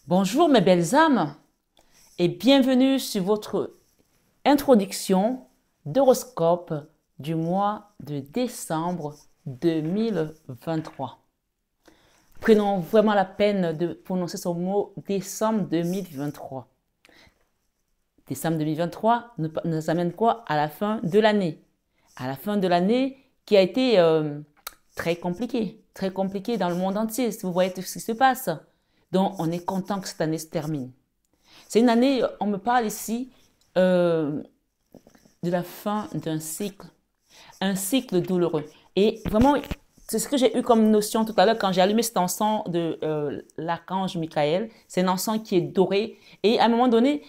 Bonjour mes belles âmes et bienvenue sur votre introduction d'horoscope du mois de décembre 2023. Prenons vraiment la peine de prononcer ce mot décembre 2023. Décembre 2023 nous amène quoi? À la fin de l'année. À la fin de l'année qui a été très compliquée dans le monde entier. Si vous voyez tout ce qui se passe. Donc, on est content que cette année se termine. C'est une année, on me parle ici de la fin d'un cycle, un cycle douloureux. Et vraiment, c'est ce que j'ai eu comme notion tout à l'heure quand j'ai allumé cet encens de l'archange Michael. C'est un encens qui est doré. Et à un moment donné,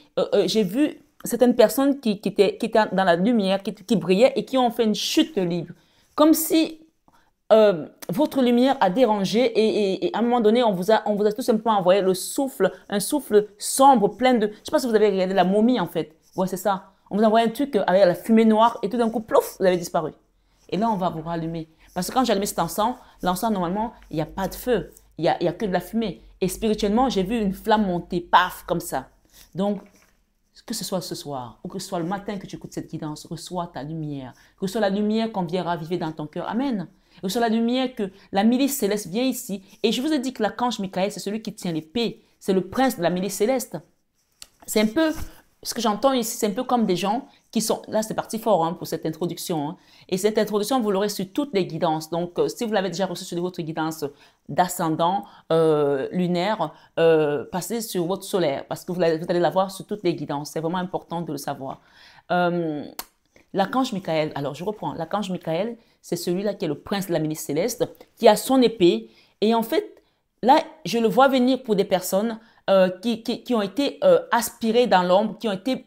j'ai vu certaines personnes qui étaient dans la lumière, qui brillaient et qui ont fait une chute libre. Comme si votre lumière a dérangé et à un moment donné, on vous a tout simplement envoyé le souffle, un souffle sombre, plein de... Je ne sais pas si vous avez regardé la momie en fait. Ouais, c'est ça. On vous a envoyé un truc avec la fumée noire et tout d'un coup, plouf, vous avez disparu. Et là, on va vous rallumer. Parce que quand j'ai allumé cet encens, l'encens, normalement, il n'y a pas de feu. Il y a que de la fumée. Et spirituellement, j'ai vu une flamme monter, paf, comme ça. Donc, que ce soit ce soir ou que ce soit le matin que tu écoutes cette guidance, reçois ta lumière. Que ce soit la lumière qu'on vient raviver dans ton cœur. Amen. Que ce soit la lumière que la milice céleste vient ici. Et je vous ai dit que l'archange Michael, c'est celui qui tient l'épée. C'est le prince de la milice céleste. C'est un peu, ce que j'entends ici, c'est un peu comme des gens qui sont, là c'est parti fort pour cette introduction. Et cette introduction, vous l'aurez sur toutes les guidances. Donc, si vous l'avez déjà reçu sur votre guidance d'ascendant lunaire, passez sur votre solaire parce que vous allez l'avoir sur toutes les guidances. C'est vraiment important de le savoir. L'archange Michael, alors je reprends, l'archange Michael, c'est celui-là qui est le prince de la milice céleste, qui a son épée. Et en fait, là, je le vois venir pour des personnes qui ont été aspirées dans l'ombre,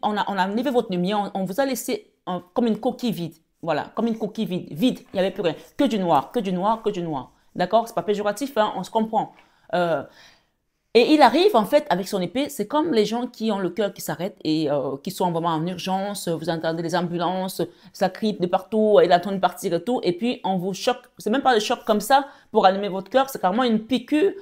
on a enlevé votre lumière, on vous a laissé comme une coquille vide. Voilà, comme une coquille vide, il n'y avait plus rien. Que du noir, que du noir, que du noir. D'accord? C'est pas péjoratif, hein, on se comprend. Et il arrive en fait avec son épée, c'est comme les gens qui ont le cœur qui s'arrête et qui sont vraiment en urgence, vous entendez les ambulances, ça crie de partout, il attend de partir et tout, et puis on vous choque, c'est même pas le choc comme ça pour allumer votre cœur, c'est carrément une piqûre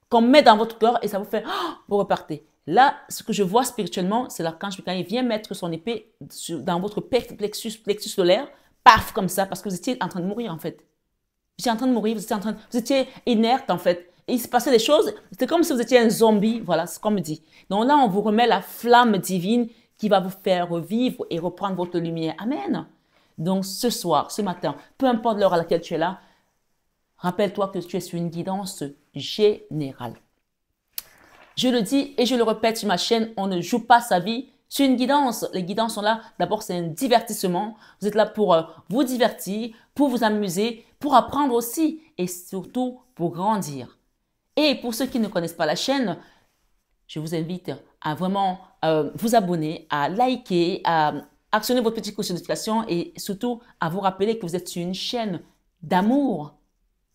qu'on met dans votre cœur et ça vous fait, oh, vous repartez. Là, ce que je vois spirituellement, c'est l'archange Michael, il vient mettre son épée dans votre plexus solaire, paf, comme ça, parce que vous étiez en train de mourir en fait. Vous étiez en train de mourir, vous étiez inerte en fait. Et il se passait des choses, c'était comme si vous étiez un zombie, voilà, c'est comme dit. Donc là, on vous remet la flamme divine qui va vous faire revivre et reprendre votre lumière. Amen. Donc ce soir, ce matin, peu importe l'heure à laquelle tu es là, rappelle-toi que tu es sur une guidance générale. Je le dis et je le répète sur ma chaîne, on ne joue pas sa vie sur une guidance. Les guidances sont là, d'abord c'est un divertissement. Vous êtes là pour vous divertir, pour vous amuser, pour apprendre aussi et surtout pour grandir. Et pour ceux qui ne connaissent pas la chaîne, je vous invite à vraiment vous abonner, à liker, à actionner votre petite cloche de notification et surtout à vous rappeler que vous êtes sur une chaîne d'amour,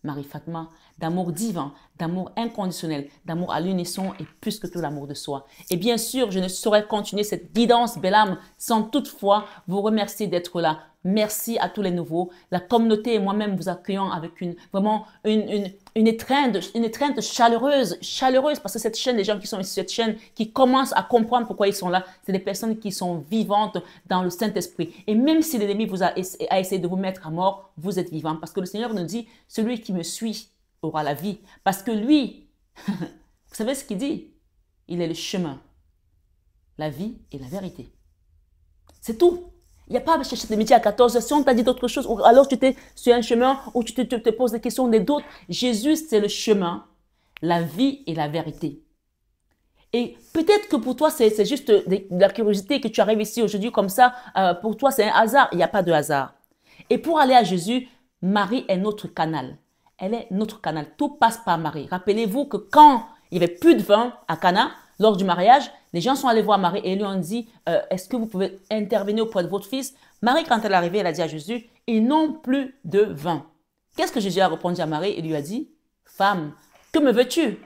Marie-Fatma, d'amour divin, d'amour inconditionnel, d'amour à l'unisson et plus que tout l'amour de soi. Et bien sûr, je ne saurais continuer cette guidance, belle âme, sans toutefois vous remercier d'être là. Merci à tous les nouveaux. La communauté et moi-même vous accueillons avec vraiment une étreinte chaleureuse, parce que cette chaîne, les gens qui sont sur cette chaîne, qui commencent à comprendre pourquoi ils sont là, c'est des personnes qui sont vivantes dans le Saint-Esprit. Et même si l'ennemi a essayé de vous mettre à mort, vous êtes vivant. Parce que le Seigneur nous dit, celui qui me suit aura la vie. Parce que lui, vous savez ce qu'il dit? Il est le chemin, la vie et la vérité. C'est tout. Il n'y a pas à chercher de midi à 14h. Si on t'a dit d'autres choses, ou alors tu es sur un chemin où tu te poses des questions des d'autres. Jésus, c'est le chemin, la vie et la vérité. Et peut-être que pour toi, c'est juste de la curiosité que tu arrives ici aujourd'hui comme ça. Pour toi, c'est un hasard. Il n'y a pas de hasard. Et pour aller à Jésus, Marie est notre canal. Elle est notre canal. Tout passe par Marie. Rappelez-vous que quand il n'y avait plus de vin à Cana, lors du mariage, les gens sont allés voir Marie et lui ont dit, est-ce que vous pouvez intervenir auprès de votre fils? Marie, quand elle est arrivée, elle a dit à Jésus, ils n'ont plus de vin. Qu'est-ce que Jésus a répondu à Marie? Il lui a dit, femme, que me veux-tu?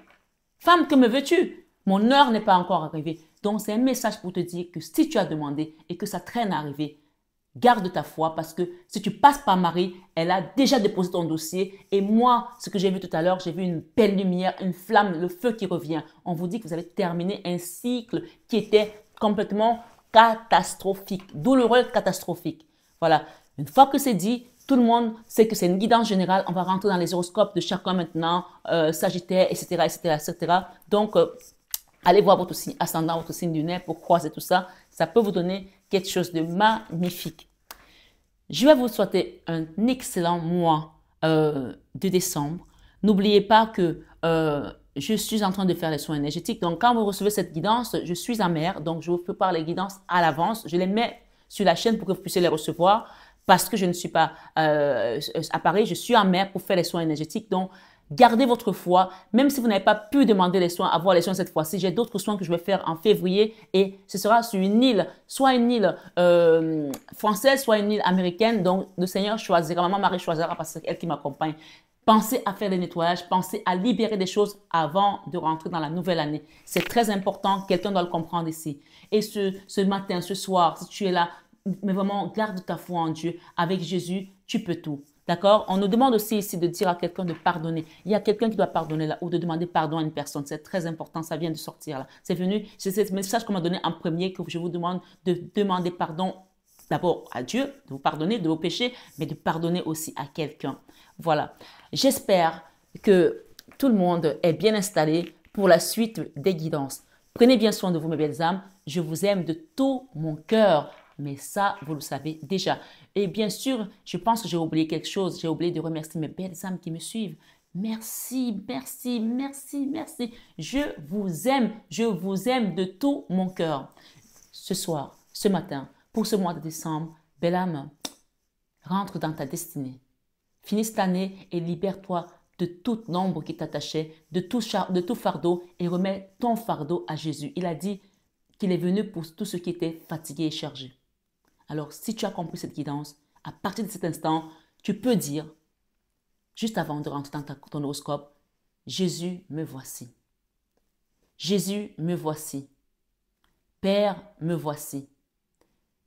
Femme, que me veux-tu? Mon heure n'est pas encore arrivée. Donc, c'est un message pour te dire que si tu as demandé et que ça traîne à arriver, Garde ta foi parce que si tu passes par Marie, elle a déjà déposé ton dossier. Et moi, ce que j'ai vu tout à l'heure, j'ai vu une belle lumière, une flamme, le feu qui revient. On vous dit que vous avez terminé un cycle qui était complètement catastrophique, douloureux, catastrophique. Voilà. Une fois que c'est dit, tout le monde sait que c'est une guidance générale. On va rentrer dans les horoscopes de chacun maintenant, Sagittaire, etc., etc., etc. Donc, allez voir votre signe ascendant, votre signe lunaire pour croiser tout ça. Ça peut vous donner quelque chose de magnifique. Je vais vous souhaiter un excellent mois de décembre. N'oubliez pas que je suis en train de faire les soins énergétiques. Donc, quand vous recevez cette guidance, je suis en mer. Donc, je vous prépare les guidances à l'avance. Je les mets sur la chaîne pour que vous puissiez les recevoir parce que je ne suis pas à Paris. Je suis en mer pour faire les soins énergétiques. Donc, gardez votre foi, même si vous n'avez pas pu demander les soins, avoir les soins cette fois-ci. J'ai d'autres soins que je vais faire en février et ce sera sur une île, soit une île française, soit une île américaine. Donc, le Seigneur choisira, Maman Marie choisira parce que c'est elle qui m'accompagne. Pensez à faire des nettoyages, pensez à libérer des choses avant de rentrer dans la nouvelle année. C'est très important, quelqu'un doit le comprendre ici. Et ce matin, ce soir, si tu es là, mais vraiment, garde ta foi en Dieu. Avec Jésus, tu peux tout. D'accord? On nous demande aussi ici de dire à quelqu'un de pardonner. Il y a quelqu'un qui doit pardonner là ou de demander pardon à une personne. C'est très important, ça vient de sortir là. C'est venu, c'est ce message qu'on m'a donné en premier que je vous demande de demander pardon d'abord à Dieu, de vous pardonner de vos péchés, mais de pardonner aussi à quelqu'un. Voilà. J'espère que tout le monde est bien installé pour la suite des guidances. Prenez bien soin de vous, mes belles âmes. Je vous aime de tout mon cœur. Mais ça, vous le savez déjà. Et bien sûr, je pense que j'ai oublié quelque chose. J'ai oublié de remercier mes belles âmes qui me suivent. Merci, merci, merci, merci. Je vous aime de tout mon cœur. Ce soir, ce matin, pour ce mois de décembre, belle âme, rentre dans ta destinée. Finis cette année et libère-toi de toute ombre qui t'attachait, de tout fardeau et remets ton fardeau à Jésus. Il a dit qu'il est venu pour tous ceux qui étaient fatigués et chargés. Alors, si tu as compris cette guidance, à partir de cet instant, tu peux dire, juste avant de rentrer dans ton horoscope, Jésus, me voici. Jésus, me voici. Père, me voici.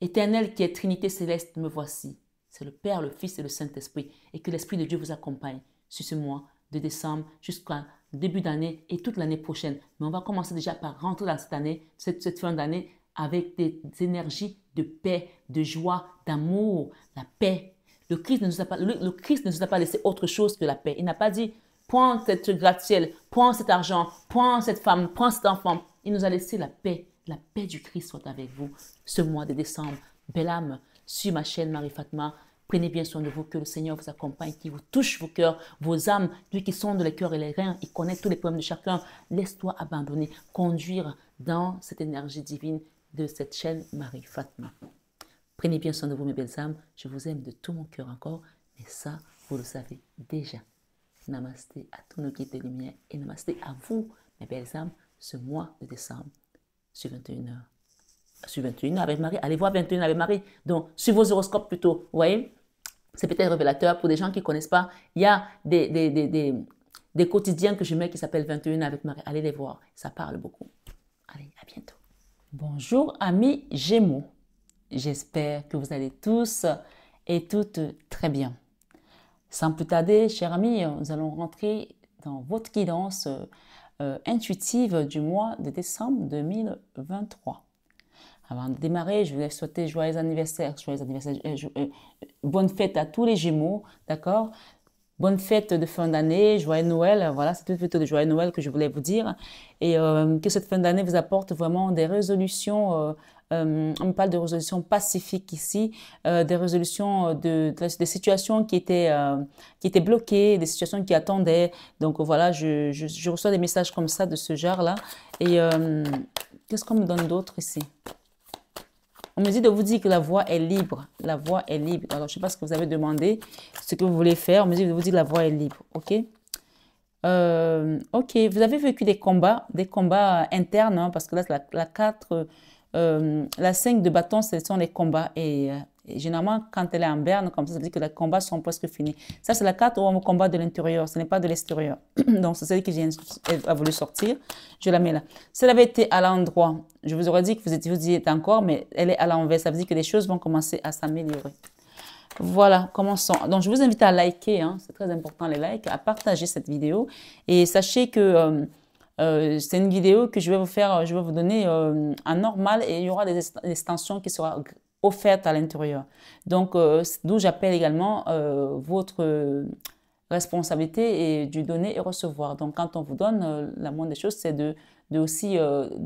Éternel qui est Trinité céleste, me voici. C'est le Père, le Fils et le Saint-Esprit. Et que l'Esprit de Dieu vous accompagne sur ce mois de décembre jusqu'à début d'année et toute l'année prochaine. Mais on va commencer déjà par rentrer dans cette année, cette fin d'année, avec des énergies de paix, de joie, d'amour, la paix. Le Christ ne nous a pas laissé autre chose que la paix. Il n'a pas dit, prends cette gratte-ciel, prends cet argent, prends cette femme, prends cet enfant. Il nous a laissé la paix. La paix du Christ soit avec vous ce mois de décembre. Belle âme, sur ma chaîne Marie-Fatma, prenez bien soin de vous, que le Seigneur vous accompagne, qui vous touche vos cœurs, vos âmes, lui qui sonde les cœurs et les reins, il connaît tous les problèmes de chacun. Laisse-toi abandonner, conduire dans cette énergie divine de cette chaîne Marie-Fatma. Prenez bien soin de vous, mes belles âmes. Je vous aime de tout mon cœur encore, mais ça, vous le savez déjà. Namasté à tous nos guides de lumière et namasté à vous, mes belles âmes, ce mois de décembre, sur 21h. Sur 21h avec Marie, allez voir 21h avec Marie. Donc, sur vos horoscopes plutôt, vous voyez, c'est peut-être révélateur pour des gens qui ne connaissent pas. Il y a des quotidiens que je mets qui s'appellent 21h avec Marie. Allez les voir, ça parle beaucoup. Allez, à bientôt. Bonjour amis Gémeaux, j'espère que vous allez tous et toutes très bien. Sans plus tarder, chers amis, nous allons rentrer dans votre guidance intuitive du mois de décembre 2023. Avant de démarrer, je voulais souhaiter joyeux anniversaire, bonne fête à tous les Gémeaux, d'accord? Bonne fête de fin d'année, joyeux Noël, voilà, c'est plutôt de joyeux Noël que je voulais vous dire. Et que cette fin d'année vous apporte vraiment des résolutions, on me parle de résolutions pacifiques ici, des résolutions des situations qui étaient bloquées, des situations qui attendaient. Donc voilà, je reçois des messages comme ça, de ce genre-là. Et qu'est-ce qu'on me donne d'autre ici? On me dit de vous dire que la voie est libre. La voie est libre. Alors, je ne sais pas ce que vous avez demandé, ce que vous voulez faire. On me dit de vous dire que la voie est libre. OK? OK. Vous avez vécu des combats internes, hein, parce que là, la 4, la 5 de bâton, ce sont les combats. Et Et généralement, quand elle est en berne, comme ça veut dire que les combats sont presque finis. Ça, c'est la carte où on combat de l'intérieur, ce n'est pas de l'extérieur. Donc, c'est celle elle a voulu sortir. Je la mets là. Si elle avait été à l'endroit, je vous aurais dit que vous y êtes encore, mais elle est à l'envers. Ça veut dire que les choses vont commencer à s'améliorer. Voilà, commençons. Donc, je vous invite à liker, hein, c'est très important les likes, à partager cette vidéo. Et sachez que c'est une vidéo que je vais vous faire, je vais vous donner en normal et il y aura des extensions qui seront offertes à l'intérieur. Donc, d'où j'appelle également votre responsabilité et du donner et recevoir. Donc, quand on vous donne, la moindre des choses, c'est de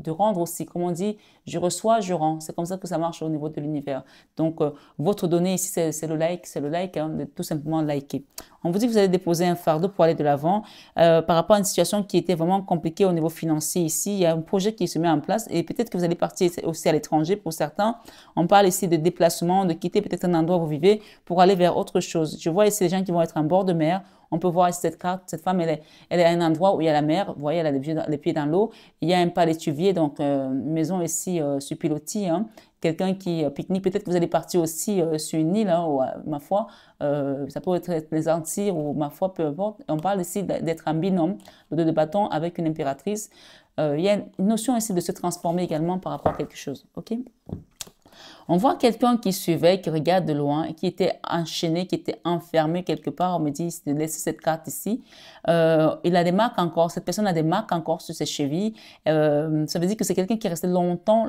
rendre aussi. Comme on dit, je reçois, je rends. C'est comme ça que ça marche au niveau de l'univers. Donc, votre donnée ici, c'est le like, hein, de tout simplement liker. On vous dit que vous allez déposer un fardeau pour aller de l'avant par rapport à une situation qui était vraiment compliquée au niveau financier ici. Il y a un projet qui se met en place et peut-être que vous allez partir aussi à l'étranger pour certains. On parle ici de déplacement, de quitter peut-être un endroit où vous vivez pour aller vers autre chose. Je vois ici des gens qui vont être en bord de mer. On peut voir cette carte, cette femme, elle est à un endroit où il y a la mer. Vous voyez, elle a les pieds dans l'eau. Il y a un palétuvier, donc maison ici sur pilotis. Hein. Quelqu'un qui pique-nique. Peut-être que vous allez partir aussi sur une île, hein, ou, ma foi. Ça peut être les Antilles ou ma foi, peu importe. On parle ici d'être en binôme, le 2 de bâton avec une impératrice. Il y a une notion ici de se transformer également par rapport à quelque chose. OK? On voit quelqu'un qui suivait, qui regarde de loin, qui était enchaîné, qui était enfermé quelque part. On me dit, laissez cette carte ici. Il a des marques encore, cette personne a des marques encore sur ses chevilles. Ça veut dire que c'est quelqu'un qui est resté longtemps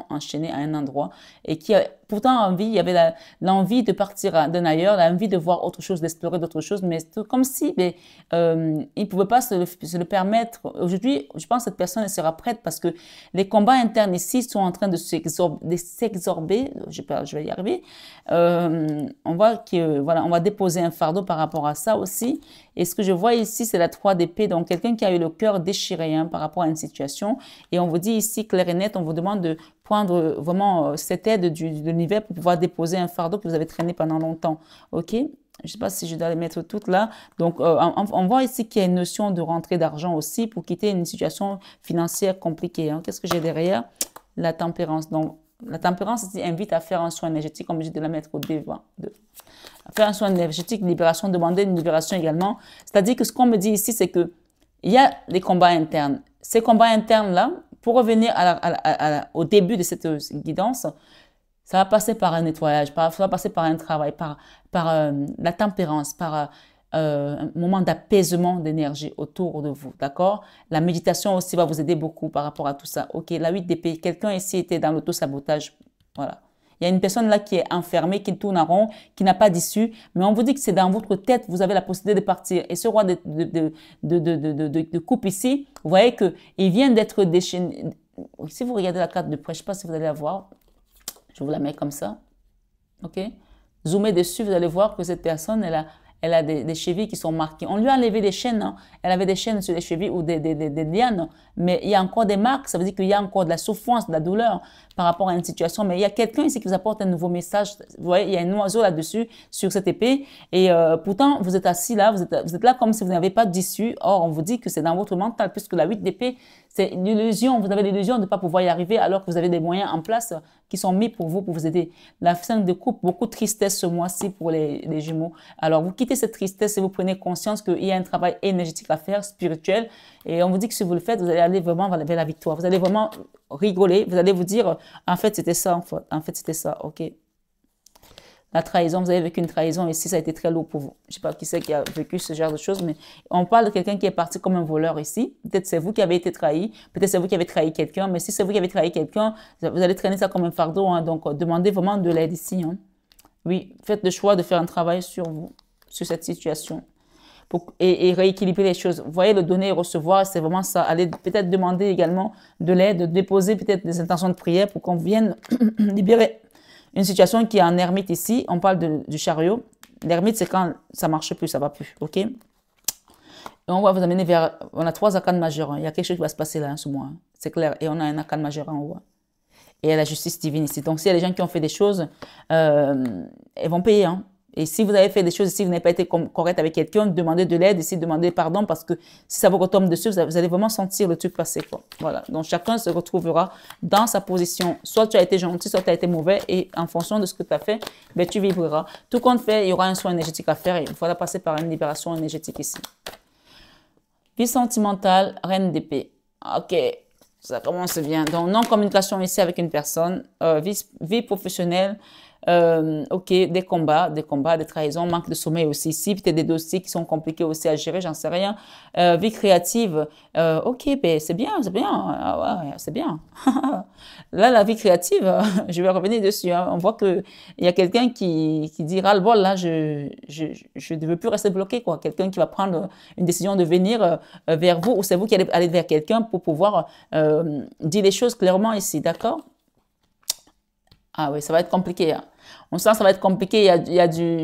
enchaîné à un endroit et qui a pourtant envie, il y avait l'envie de partir d'un ailleurs, l'envie de voir autre chose, d'explorer d'autres choses, mais c'est comme si il ne pouvait pas se le permettre. Aujourd'hui, je pense que cette personne elle sera prête parce que les combats internes ici sont en train de s'exorber. Je vais y arriver. On voit que voilà, on va déposer un fardeau par rapport à ça aussi. Et ce que je vois ici, c'est la 3 d'épée. Donc, quelqu'un qui a eu le cœur déchiré hein, par rapport à une situation. Et on vous dit ici, clair et net, on vous demande de prendre vraiment cette aide de l'univers pour pouvoir déposer un fardeau que vous avez traîné pendant longtemps. OK? Je ne sais pas si je dois les mettre toutes là. Donc, on voit ici qu'il y a une notion de rentrée d'argent aussi pour quitter une situation financière compliquée. Hein. Qu'est-ce que j'ai derrière? La tempérance. Donc, la tempérance ici invite à faire un soin énergétique, comme je dis de la mettre au devant. Faire un soin énergétique, une libération, demander une libération également. C'est-à-dire que ce qu'on me dit ici, c'est que il y a des combats internes. Ces combats internes-là, pour revenir au début de cette guidance, ça va passer par un nettoyage, ça va passer par un travail, par la tempérance, par un moment d'apaisement d'énergie autour de vous, d'accord? La méditation aussi va vous aider beaucoup par rapport à tout ça. OK, la 8 d'épée, quelqu'un ici était dans l'auto-sabotage, voilà. Il y a une personne là qui est enfermée, qui tourne en rond, qui n'a pas d'issue, mais on vous dit que c'est dans votre tête, vous avez la possibilité de partir. Et ce roi de coupe ici, vous voyez qu'il vient d'être déchaîné. Si vous regardez la carte de près, je ne sais pas si vous allez la voir, je vous la mets comme ça, ok? Zoomez dessus, vous allez voir que cette personne, elle a des chevilles qui sont marquées. On lui a enlevé des chaînes, hein. Elle avait des chaînes sur les chevilles ou des lianes, mais il y a encore des marques, ça veut dire qu'il y a encore de la souffrance, de la douleur par rapport à une situation. Mais il y a quelqu'un ici qui vous apporte un nouveau message. Vous voyez, il y a un oiseau là-dessus, sur cette épée, et pourtant, vous êtes assis là, vous êtes là comme si vous n'avez pas d'issue. Or, on vous dit que c'est dans votre mental, puisque la 8 d'épée, c'est une illusion. Vous avez l'illusion de ne pas pouvoir y arriver alors que vous avez des moyens en place qui sont mis pour vous aider. La 5 de coupe, beaucoup de tristesse ce mois-ci pour les Jumeaux. Alors, vous quittez cette tristesse et vous prenez conscience qu'il y a un travail énergétique à faire, spirituel. Et on vous dit que si vous le faites, vous allez aller vraiment vers la victoire. Vous allez vraiment rigoler. Vous allez vous dire, en fait, c'était ça. En fait, c'était ça. OK. La trahison, vous avez vécu une trahison ici, ça a été très lourd pour vous. Je ne sais pas qui c'est qui a vécu ce genre de choses, mais on parle de quelqu'un qui est parti comme un voleur ici. Peut-être c'est vous qui avez été trahi, peut-être c'est vous qui avez trahi quelqu'un, mais si c'est vous qui avez trahi quelqu'un, vous allez traîner ça comme un fardeau. Hein, donc, demandez vraiment de l'aide ici. Hein. Oui, faites le choix de faire un travail sur vous, sur cette situation. Et rééquilibrer les choses. Vous voyez, le donner et recevoir, c'est vraiment ça. Allez peut-être demander également de l'aide, déposer peut-être des intentions de prière pour qu'on vienne libérer une situation qui est en ermite ici. On parle du chariot. L'ermite, c'est quand ça marche plus, ça va plus. OK? Et on va vous amener vers... On a 3 arcanes majeures. Hein. Il y a quelque chose qui va se passer là, ce mois. Hein. C'est clair. Et on a un arcane majeur en haut. Hein. Et il y a la justice divine ici. Donc, s'il y a des gens qui ont fait des choses, ils vont payer. Hein. Et si vous avez fait des choses, si vous n'avez pas été correct avec quelqu'un, demandez de l'aide, essayez de demander pardon parce que si ça vous retombe dessus, vous allez vraiment sentir le truc passer, quoi. Voilà. Donc, chacun se retrouvera dans sa position. Soit tu as été gentil, soit tu as été mauvais et en fonction de ce que tu as fait, ben, tu vibreras. Tout compte fait, il y aura un soin énergétique à faire et il faudra passer par une libération énergétique ici. Vie sentimentale, reine d'épée. Ok. Ça commence bien. Donc, non-communication ici avec une personne. Vie professionnelle. Ok, des combats, des trahisons, manque de sommeil aussi ici, peut-être des dossiers qui sont compliqués aussi à gérer, j'en sais rien. Vie créative, ok, ben c'est bien, ah ouais, c'est bien. Là, la vie créative, je vais revenir dessus. Hein. On voit que il y a quelqu'un qui dira le bol là, je ne veux plus rester bloqué quoi. Quelqu'un qui va prendre une décision de venir vers vous ou c'est vous qui allez aller vers quelqu'un pour pouvoir dire les choses clairement ici, d'accord? Ah oui, ça va être compliqué. Hein. On sent que ça va être compliqué.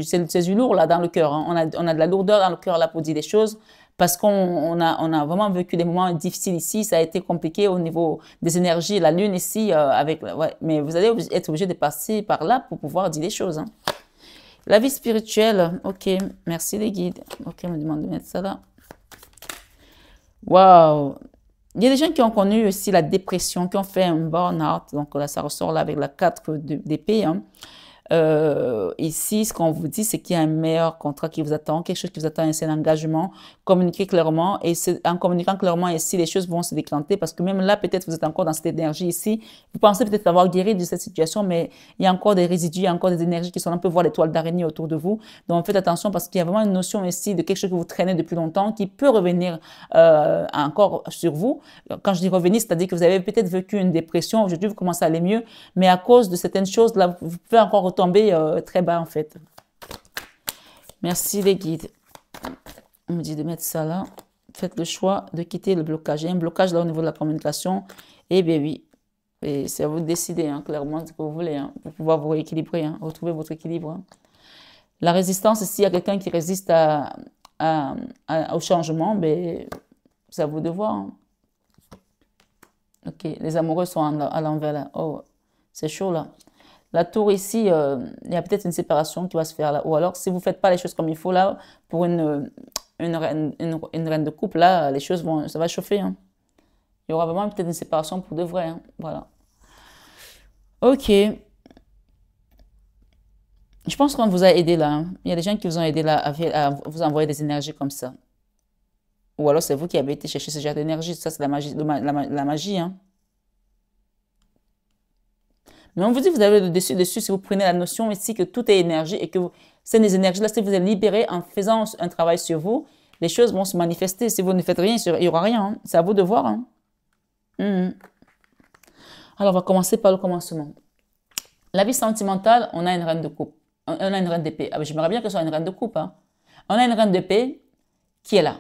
C'est du lourd là dans le cœur. Hein. On a de la lourdeur dans le cœur là pour dire des choses parce qu'on a vraiment vécu des moments difficiles ici. Ça a été compliqué au niveau des énergies. La lune ici ouais. Mais vous allez être obligé de passer par là pour pouvoir dire des choses. Hein. La vie spirituelle. Ok, merci les guides. Ok, on me demande de mettre ça là. Waouh. Il y a des gens qui ont connu aussi la dépression, qui ont fait un burn-out. Donc là, ça ressort là avec la 4 d'épée. Hein. Ici, ce qu'on vous dit, c'est qu'il y a un meilleur contrat qui vous attend, quelque chose qui vous attend, c'est un engagement. Communiquez clairement et en communiquant clairement ici, les choses vont se décanter parce que même là, peut-être vous êtes encore dans cette énergie ici. Vous pensez peut-être avoir guéri de cette situation, mais il y a encore des résidus, il y a encore des énergies qui sont là. On peut voir les toiles d'araignée autour de vous. Donc faites attention parce qu'il y a vraiment une notion ici de quelque chose que vous traînez depuis longtemps qui peut revenir encore sur vous. Quand je dis revenir, c'est-à-dire que vous avez peut-être vécu une dépression. Aujourd'hui, vous commencez à aller mieux, mais à cause de certaines choses, là, vous pouvez encore retomber très bas en fait. Merci les guides. On me dit de mettre ça là. Faites le choix de quitter le blocage. Il y a un blocage là au niveau de la communication. Eh bien oui, c'est à vous de décider hein, clairement ce que vous voulez hein, pour pouvoir vous rééquilibrer, hein, retrouver votre équilibre. Hein. La résistance, s'il y a quelqu'un qui résiste au changement, ben, c'est à vous de voir. Hein. Ok, les amoureux sont à l'envers là. Oh, c'est chaud là. La tour ici, il y a peut-être une séparation qui va se faire là. Ou alors, si vous ne faites pas les choses comme il faut là, pour une reine de couple, là, les choses vont, ça va chauffer. Hein. Il y aura vraiment peut-être une séparation pour de vrai. Hein. Voilà. Ok. Je pense qu'on vous a aidé là. Hein. Il y a des gens qui vous ont aidé là à vous envoyer des énergies comme ça. Ou alors, c'est vous qui avez été chercher ce genre d'énergie. Ça, c'est la magie, la magie. Hein. Mais on vous dit, vous avez le dessus, si vous prenez la notion ici que tout est énergie et que ces énergies-là, si vous êtes libéré en faisant un travail sur vous, les choses vont se manifester. Si vous ne faites rien, il n'y aura rien. Hein. C'est à vous de voir. Hein. Alors, on va commencer par le commencement. La vie sentimentale, on a une reine de coupe. On a une reine d'épée. Ah, j'aimerais bien que ce soit une reine de coupe. Hein. On a une reine d'épée qui est là.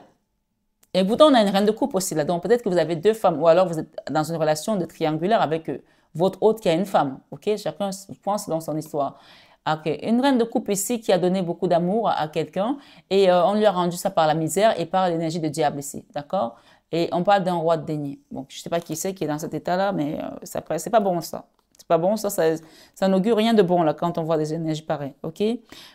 Et pourtant, on a une reine de coupe aussi là. Donc, peut-être que vous avez deux femmes ou alors vous êtes dans une relation de triangulaire avec votre hôte qui a une femme, ok? Chacun pense dans son histoire. Ok, une reine de coupe ici qui a donné beaucoup d'amour à quelqu'un et on lui a rendu ça par la misère et par l'énergie de diable ici, d'accord? Et on parle d'un roi de denier. Bon, je sais pas qui c'est qui est dans cet état-là, mais c'est pas bon ça. C'est pas bon, ça n'augure rien de bon là quand on voit des énergies pareilles, ok?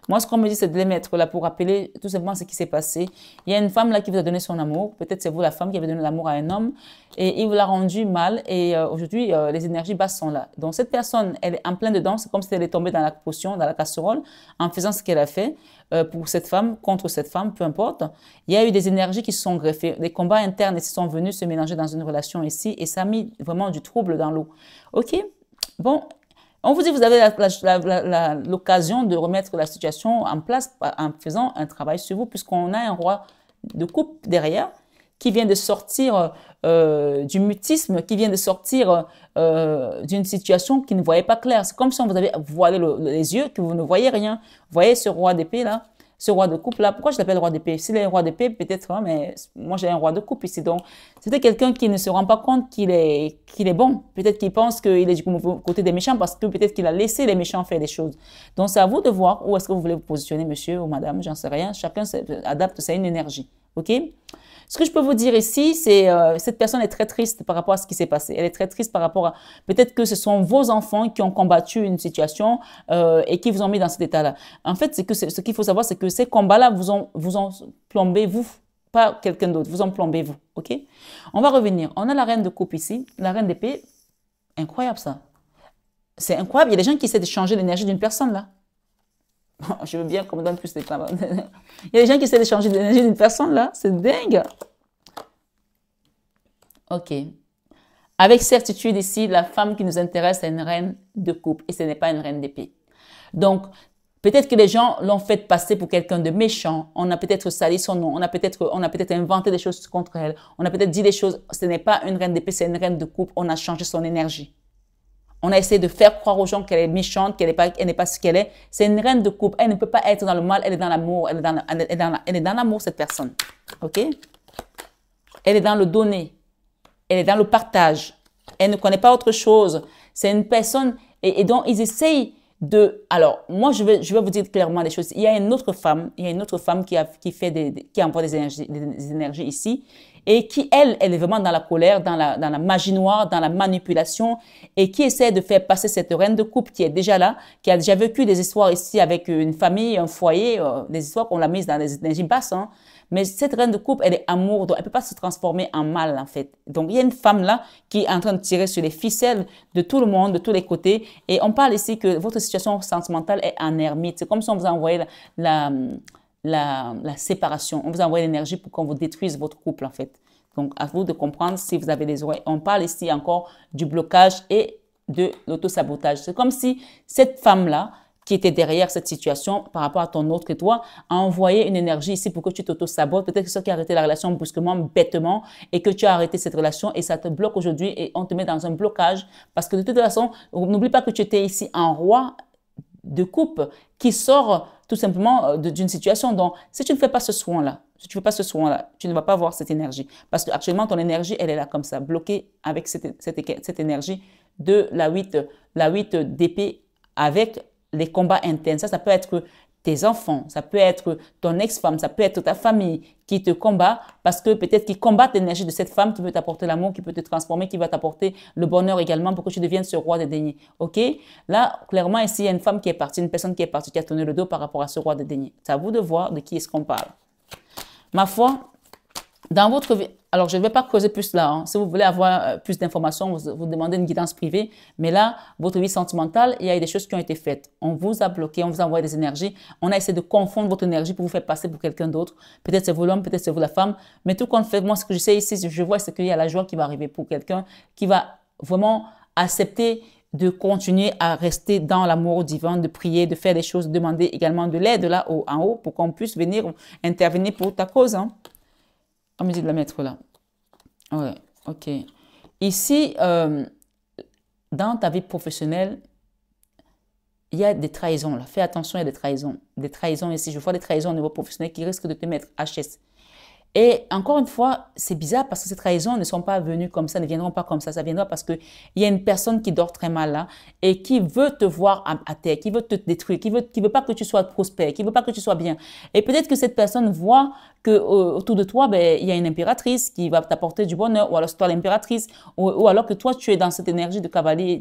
Moi, ce qu'on me dit, c'est de les mettre là pour rappeler tout simplement ce qui s'est passé. Il y a une femme là qui vous a donné son amour. Peut-être c'est vous la femme qui avez donné l'amour à un homme et il vous l'a rendu mal et aujourd'hui, les énergies basses sont là. Donc, cette personne, elle est en plein dedans. C'est comme si elle est tombée dans la potion, dans la casserole en faisant ce qu'elle a fait pour cette femme, contre cette femme, peu importe. Il y a eu des énergies qui se sont greffées. Des combats internes et se sont venus se mélanger dans une relation ici et ça a mis vraiment du trouble dans l'eau. Ok? Bon, on vous dit, vous avez l'occasion de remettre la situation en place en faisant un travail sur vous, puisqu'on a un roi de coupe derrière qui vient de sortir du mutisme, qui vient de sortir d'une situation qui ne voyait pas clair. C'est comme si on vous avait voilé les yeux, que vous ne voyez rien. Vous voyez ce roi d'épée là? Ce roi de coupe là, pourquoi je l'appelle roi d'épée? S'il est roi d'épée, peut-être, hein, mais moi j'ai un roi de coupe ici. Donc, c'était quelqu'un qui ne se rend pas compte qu'il est bon. Peut-être qu'il pense qu'il est du côté des méchants parce que peut-être qu'il a laissé les méchants faire des choses. Donc, c'est à vous de voir où est-ce que vous voulez vous positionner, monsieur ou madame, j'en sais rien. Chacun adapte, c'est une énergie. OK? Ce que je peux vous dire ici, c'est cette personne est très triste par rapport à ce qui s'est passé. Elle est très triste par rapport à peut-être que ce sont vos enfants qui ont combattu une situation et qui vous ont mis dans cet état-là. En fait, ce qu'il faut savoir, c'est que ces combats-là vous ont plombé vous, pas quelqu'un d'autre. Vous en plombez vous, ok? On va revenir. On a la reine de coupe ici, la reine d'épée. Incroyable ça. C'est incroyable. Il y a des gens qui essaient de changer l'énergie d'une personne là. Je veux bien qu'on me donne plus de temps. Il y a des gens qui essaient de changer l'énergie d'une personne là. C'est dingue. Ok. Avec certitude ici, la femme qui nous intéresse est une reine de coupe et ce n'est pas une reine d'épée. Donc, peut-être que les gens l'ont fait passer pour quelqu'un de méchant. On a peut-être sali son nom. On a peut-être inventé des choses contre elle. On a peut-être dit des choses. Ce n'est pas une reine d'épée, c'est une reine de coupe. On a changé son énergie. On a essayé de faire croire aux gens qu'elle est méchante, qu'elle n'est pas ce qu'elle est. C'est une reine de coupe. Elle ne peut pas être dans le mal, elle est dans l'amour. Elle est dans l'amour, cette personne. OK? Elle est dans le donner. Elle est dans le partage. Elle ne connaît pas autre chose. C'est une personne, et donc ils essayent de, alors, moi, je vais vous dire clairement les choses. Il y a une autre femme qui envoie des énergies ici et qui, elle est vraiment dans la colère, dans la magie noire, dans la manipulation et qui essaie de faire passer cette reine de coupe qui est déjà là, qui a déjà vécu des histoires ici avec une famille, un foyer, des histoires qu'on l'a mise dans des énergies basses, hein. Mais cette reine de coupe, elle est amour, donc elle peut pas se transformer en mal, en fait. Donc, il y a une femme là qui est en train de tirer sur les ficelles de tout le monde, de tous les côtés. Et on parle ici que votre situation sentimentale est en ermite. C'est comme si on vous envoyait la séparation. On vous envoie l'énergie pour qu'on vous détruise votre couple, en fait. Donc, à vous de comprendre si vous avez des oreilles. On parle ici encore du blocage et de l'autosabotage. C'est comme si cette femme-là, qui était derrière cette situation par rapport à ton autre que toi, a envoyé une énergie ici pour que tu t'auto-sabotes. Peut-être que c'est ça qui a arrêté la relation brusquement, bêtement, et que tu as arrêté cette relation et ça te bloque aujourd'hui et on te met dans un blocage parce que de toute façon, n'oublie pas que tu étais ici un roi de coupe qui sort tout simplement d'une situation. Donc, si tu ne fais pas ce soin-là, si tu ne fais pas ce soin-là, tu ne vas pas voir cette énergie. Parce qu'actuellement, ton énergie, elle est là comme ça, bloquée avec cette énergie de la 8 d'épée avec les combats internes. Ça peut être tes enfants, ça peut être ton ex-femme, ça peut être ta famille qui te combat parce que peut-être qu'ils combattent l'énergie de cette femme qui veut t'apporter l'amour, qui peut te transformer, qui va t'apporter le bonheur également pour que tu deviennes ce roi des deniers. OK? Là, clairement, ici, il y a une femme qui est partie, une personne qui est partie, qui a tourné le dos par rapport à ce roi des deniers. C'est à vous de voir de qui est-ce qu'on parle. Ma foi, dans votre vie, alors je ne vais pas creuser plus là, hein. Si vous voulez avoir plus d'informations, vous demandez une guidance privée. Mais là, votre vie sentimentale, il y a des choses qui ont été faites. On vous a bloqué, on vous a envoyé des énergies. On a essayé de confondre votre énergie pour vous faire passer pour quelqu'un d'autre. Peut-être c'est vous l'homme, peut-être c'est vous la femme. Mais tout compte fait, moi, ce que je sais ici, je vois, c'est qu'il y a la joie qui va arriver pour quelqu'un qui va vraiment accepter de continuer à rester dans l'amour divin, de prier, de faire des choses, de demander également de l'aide là en haut pour qu'on puisse venir intervenir pour ta cause, hein. On me dit de la mettre là. Ouais, ok. Ici, dans ta vie professionnelle, il y a des trahisons là. Fais attention, il y a des trahisons. Des trahisons ici. Je vois des trahisons au niveau professionnel qui risquent de te mettre HS. Et encore une fois, c'est bizarre parce que ces trahisons ne sont pas venues comme ça, ne viendront pas comme ça. Ça viendra parce qu'il y a une personne qui dort très mal là et qui veut te voir à terre, qui veut te détruire, qui veut pas que tu sois prospère, qui veut pas que tu sois bien. Et peut-être que cette personne voit que autour de toi, ben, il y a une impératrice qui va t'apporter du bonheur, ou alors c'est toi l'impératrice, ou alors que toi, tu es dans cette énergie de cavalier,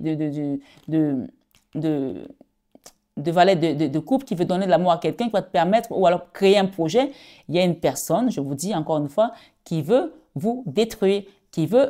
de valet de couple qui veut donner de l'amour à quelqu'un, qui va te permettre, ou alors créer un projet. Il y a une personne, je vous dis encore une fois, qui veut vous détruire, qui veut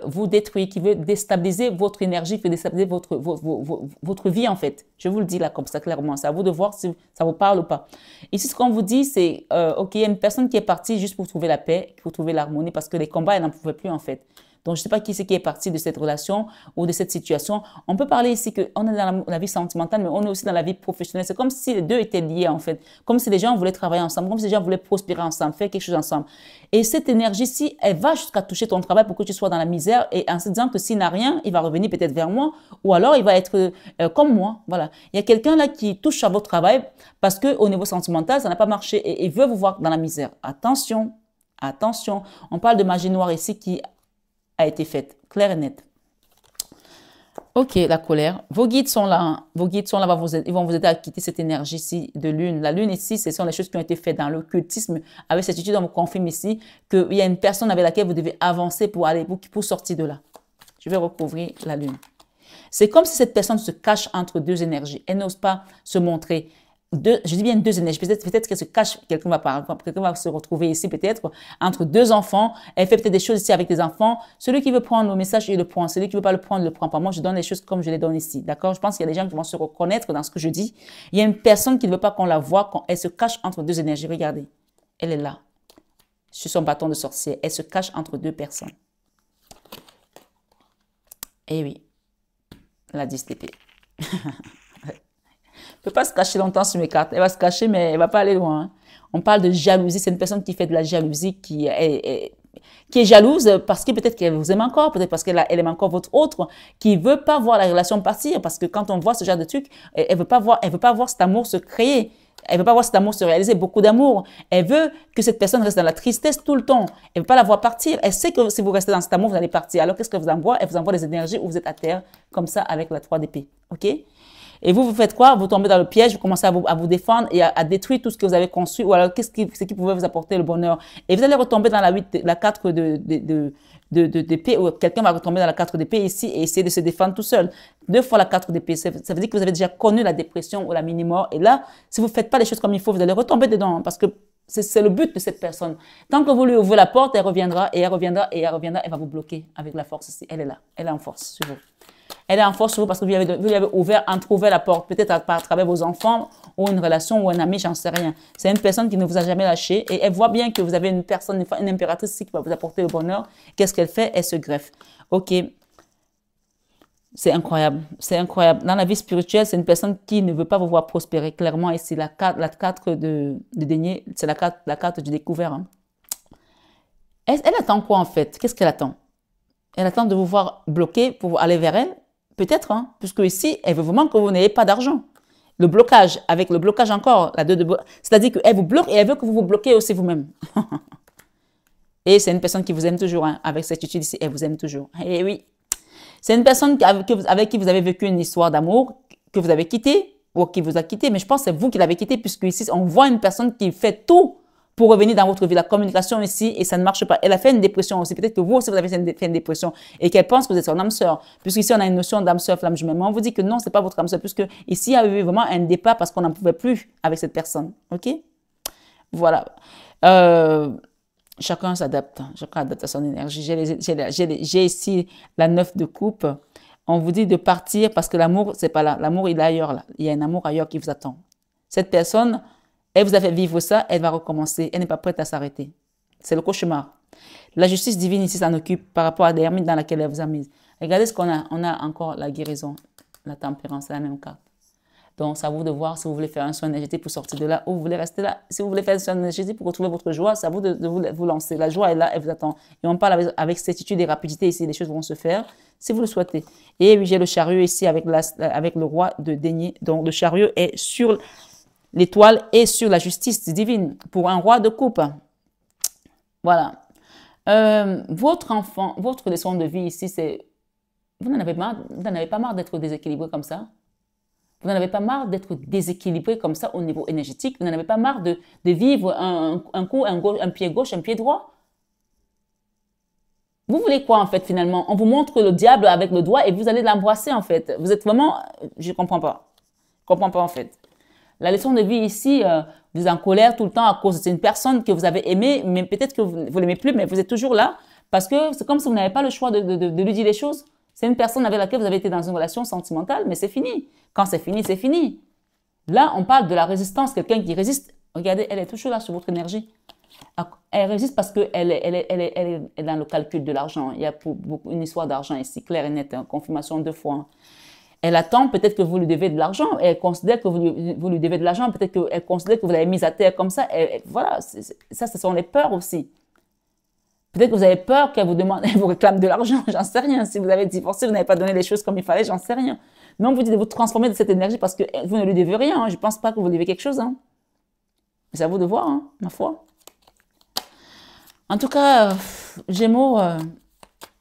déstabiliser votre énergie, qui veut déstabiliser votre vie en fait. Je vous le dis là comme ça clairement. C'est à vous de voir si ça vous parle ou pas. Ici, ce qu'on vous dit, c'est, ok, il y a une personne qui est partie juste pour trouver la paix, pour trouver l'harmonie, parce que les combats, elle n'en pouvait plus en fait. Donc, je ne sais pas qui c'est qui est parti de cette relation ou de cette situation. On peut parler ici qu'on est dans la vie sentimentale, mais on est aussi dans la vie professionnelle. C'est comme si les deux étaient liés, en fait. Comme si les gens voulaient travailler ensemble, comme si les gens voulaient prospérer ensemble, faire quelque chose ensemble. Et cette énergie-ci, elle va jusqu'à toucher ton travail pour que tu sois dans la misère et en se disant que s'il n'a rien, il va revenir peut-être vers moi ou alors il va être comme moi. Voilà. Il y a quelqu'un là qui touche à votre travail parce qu'au niveau sentimental, ça n'a pas marché et il veut vous voir dans la misère. Attention, attention. On parle de magie noire ici qui a été faite, claire et nette. Ok, la colère. Vos guides sont là, hein. Vos guides sont là, ils vont vous aider à quitter cette énergie-ci de lune. La lune ici, ce sont les choses qui ont été faites dans l'occultisme. Avec cette étude, on vous confirme ici qu'il y a une personne avec laquelle vous devez avancer pour sortir de là. Je vais recouvrir la lune. C'est comme si cette personne se cache entre deux énergies. Elle n'ose pas se montrer. Je dis bien deux énergies. Peut-être qu'elle se cache, quelqu'un va se retrouver ici, peut-être, entre deux enfants. Elle fait peut-être des choses ici avec des enfants. Celui qui veut prendre le message, il le prend. Celui qui ne veut pas le prendre, il ne le prend pas. Moi, je donne les choses comme je les donne ici. D'accord? Je pense qu'il y a des gens qui vont se reconnaître dans ce que je dis. Il y a une personne qui ne veut pas qu'on la voie, quand elle se cache entre deux énergies. Regardez. Elle est là. Sur son bâton de sorcière. Elle se cache entre deux personnes. Eh oui. La 10 d'épée. Elle ne peut pas se cacher longtemps sur mes cartes. Elle va se cacher, mais elle ne va pas aller loin, hein. On parle de jalousie. C'est une personne qui fait de la jalousie, qui est jalouse parce que peut-être qu'elle vous aime encore, peut-être parce qu'elle aime encore votre autre, qui ne veut pas voir la relation partir. Parce que quand on voit ce genre de truc, elle ne veut pas voir cet amour se créer. Elle ne veut pas voir cet amour se réaliser, beaucoup d'amour. Elle veut que cette personne reste dans la tristesse tout le temps. Elle ne veut pas la voir partir. Elle sait que si vous restez dans cet amour, vous allez partir. Alors, qu'est-ce qu'elle vous envoie? Elle vous envoie des énergies où vous êtes à terre, comme ça, avec la 3 d'épée. OK? Et vous faites quoi? Vous tombez dans le piège, vous commencez à vous défendre et à détruire tout ce que vous avez construit, ou alors ce qui pouvait vous apporter le bonheur. Et vous allez retomber dans la 4 d'épée, ou quelqu'un va retomber dans la 4 d'épée ici et essayer de se défendre tout seul. 2 fois la 4 d'épée, ça veut dire que vous avez déjà connu la dépression ou la mini-mort. Et là, si vous ne faites pas les choses comme il faut, vous allez retomber dedans, parce que c'est le but de cette personne. Tant que vous lui ouvrez la porte, elle reviendra, et elle reviendra, et elle reviendra, elle va vous bloquer avec la force ici. Elle est là, elle est en force sur vous. Elle est en force sur vous parce que vous lui avez entrouvert la porte, peut-être à travers vos enfants ou une relation ou un ami, j'en sais rien. C'est une personne qui ne vous a jamais lâché et elle voit bien que vous avez une personne, une impératrice ici qui va vous apporter le bonheur. Qu'est-ce qu'elle fait? Elle se greffe. Ok. C'est incroyable. C'est incroyable. Dans la vie spirituelle, c'est une personne qui ne veut pas vous voir prospérer. Clairement, et c'est la 4 de denier, c'est la carte du découvert, hein. Elle attend quoi en fait? Qu'est-ce qu'elle attend? Elle attend de vous voir bloqué pour aller vers elle. Peut-être, hein, puisque ici, elle veut vraiment que vous n'ayez pas d'argent. Le blocage, avec le blocage encore, c'est-à-dire qu'elle vous bloque et elle veut que vous vous bloquez aussi vous-même. Et c'est une personne qui vous aime toujours, hein, avec cette étude ici, elle vous aime toujours. Et oui, c'est une personne avec qui vous avez vécu une histoire d'amour, que vous avez quitté, ou qui vous a quitté, mais je pense que c'est vous qui l'avez quitté, puisque ici, on voit une personne qui fait tout pour revenir dans votre vie. La communication ici, et ça ne marche pas. Elle a fait une dépression aussi. Peut-être que vous aussi, vous avez fait une dépression et qu'elle pense que vous êtes son âme sœur. Puisqu'ici, on a une notion d'âme sœur, flamme jumelle. Mais on vous dit que non, c'est pas votre âme sœur, puisque ici, il y a eu vraiment un départ parce qu'on n'en pouvait plus avec cette personne. OK? Voilà. Chacun s'adapte. Chacun adapte à son énergie. J'ai ici la 9 de coupe. On vous dit de partir parce que l'amour, c'est pas là. L'amour, il est ailleurs, là. Il y a un amour ailleurs qui vous attend. Cette personne, elle vous a fait vivre ça, elle va recommencer. Elle n'est pas prête à s'arrêter. C'est le cauchemar. La justice divine ici s'en occupe par rapport à l'ermite dans laquelle elle vous a mise. Regardez ce qu'on a. On a encore la guérison, la tempérance, c'est la même carte. Donc, c'est à vous de voir si vous voulez faire un soin énergétique pour sortir de là ou vous voulez rester là. Si vous voulez faire un soin énergétique pour retrouver votre joie, c'est à vous de vous lancer. La joie est là, elle vous attend. Et on parle avec certitude et rapidité ici. Les choses vont se faire si vous le souhaitez. Et oui, j'ai le chariot ici avec le roi de denier. Donc, le chariot est sur l'étoile et sur la justice divine pour un roi de coupe. Voilà. Votre leçon de vie ici, c'est... Vous n'en avez pas marre d'être déséquilibré comme ça? Vous n'en avez pas marre d'être déséquilibré comme ça au niveau énergétique? Vous n'en avez pas marre de vivre un pied gauche, un pied droit? Vous voulez quoi en fait finalement? On vous montre le diable avec le doigt et vous allez l'embrasser en fait. Vous êtes vraiment... Je ne comprends pas. Je ne comprends pas en fait. La leçon de vie ici, vous êtes en colère tout le temps à cause d'une personne que vous avez aimée, mais peut-être que vous ne l'aimez plus, mais vous êtes toujours là parce que c'est comme si vous n'avez pas le choix de lui dire les choses. C'est une personne avec laquelle vous avez été dans une relation sentimentale, mais c'est fini. Quand c'est fini, c'est fini. Là, on parle de la résistance, quelqu'un qui résiste. Regardez, elle est toujours là sur votre énergie. Elle résiste parce qu'elle est dans le calcul de l'argent. Il y a une histoire d'argent ici, claire et nette, hein, confirmation 2 fois. Hein. Elle attend peut-être que vous lui devez de l'argent. Elle considère que vous lui devez de l'argent. Peut-être qu'elle considère que vous l'avez mise à terre comme ça. Voilà, ça, ce sont les peurs aussi. Peut-être que vous avez peur qu'elle vous demande, elle vous réclame de l'argent. J'en sais rien. Si vous avez divorcé, vous n'avez pas donné les choses comme il fallait, j'en sais rien. Mais on vous dit de vous transformer de cette énergie parce que vous ne lui devez rien. Hein. Je ne pense pas que vous lui devez quelque chose. Hein. C'est à vous de voir, hein, ma foi. En tout cas, Gémeaux,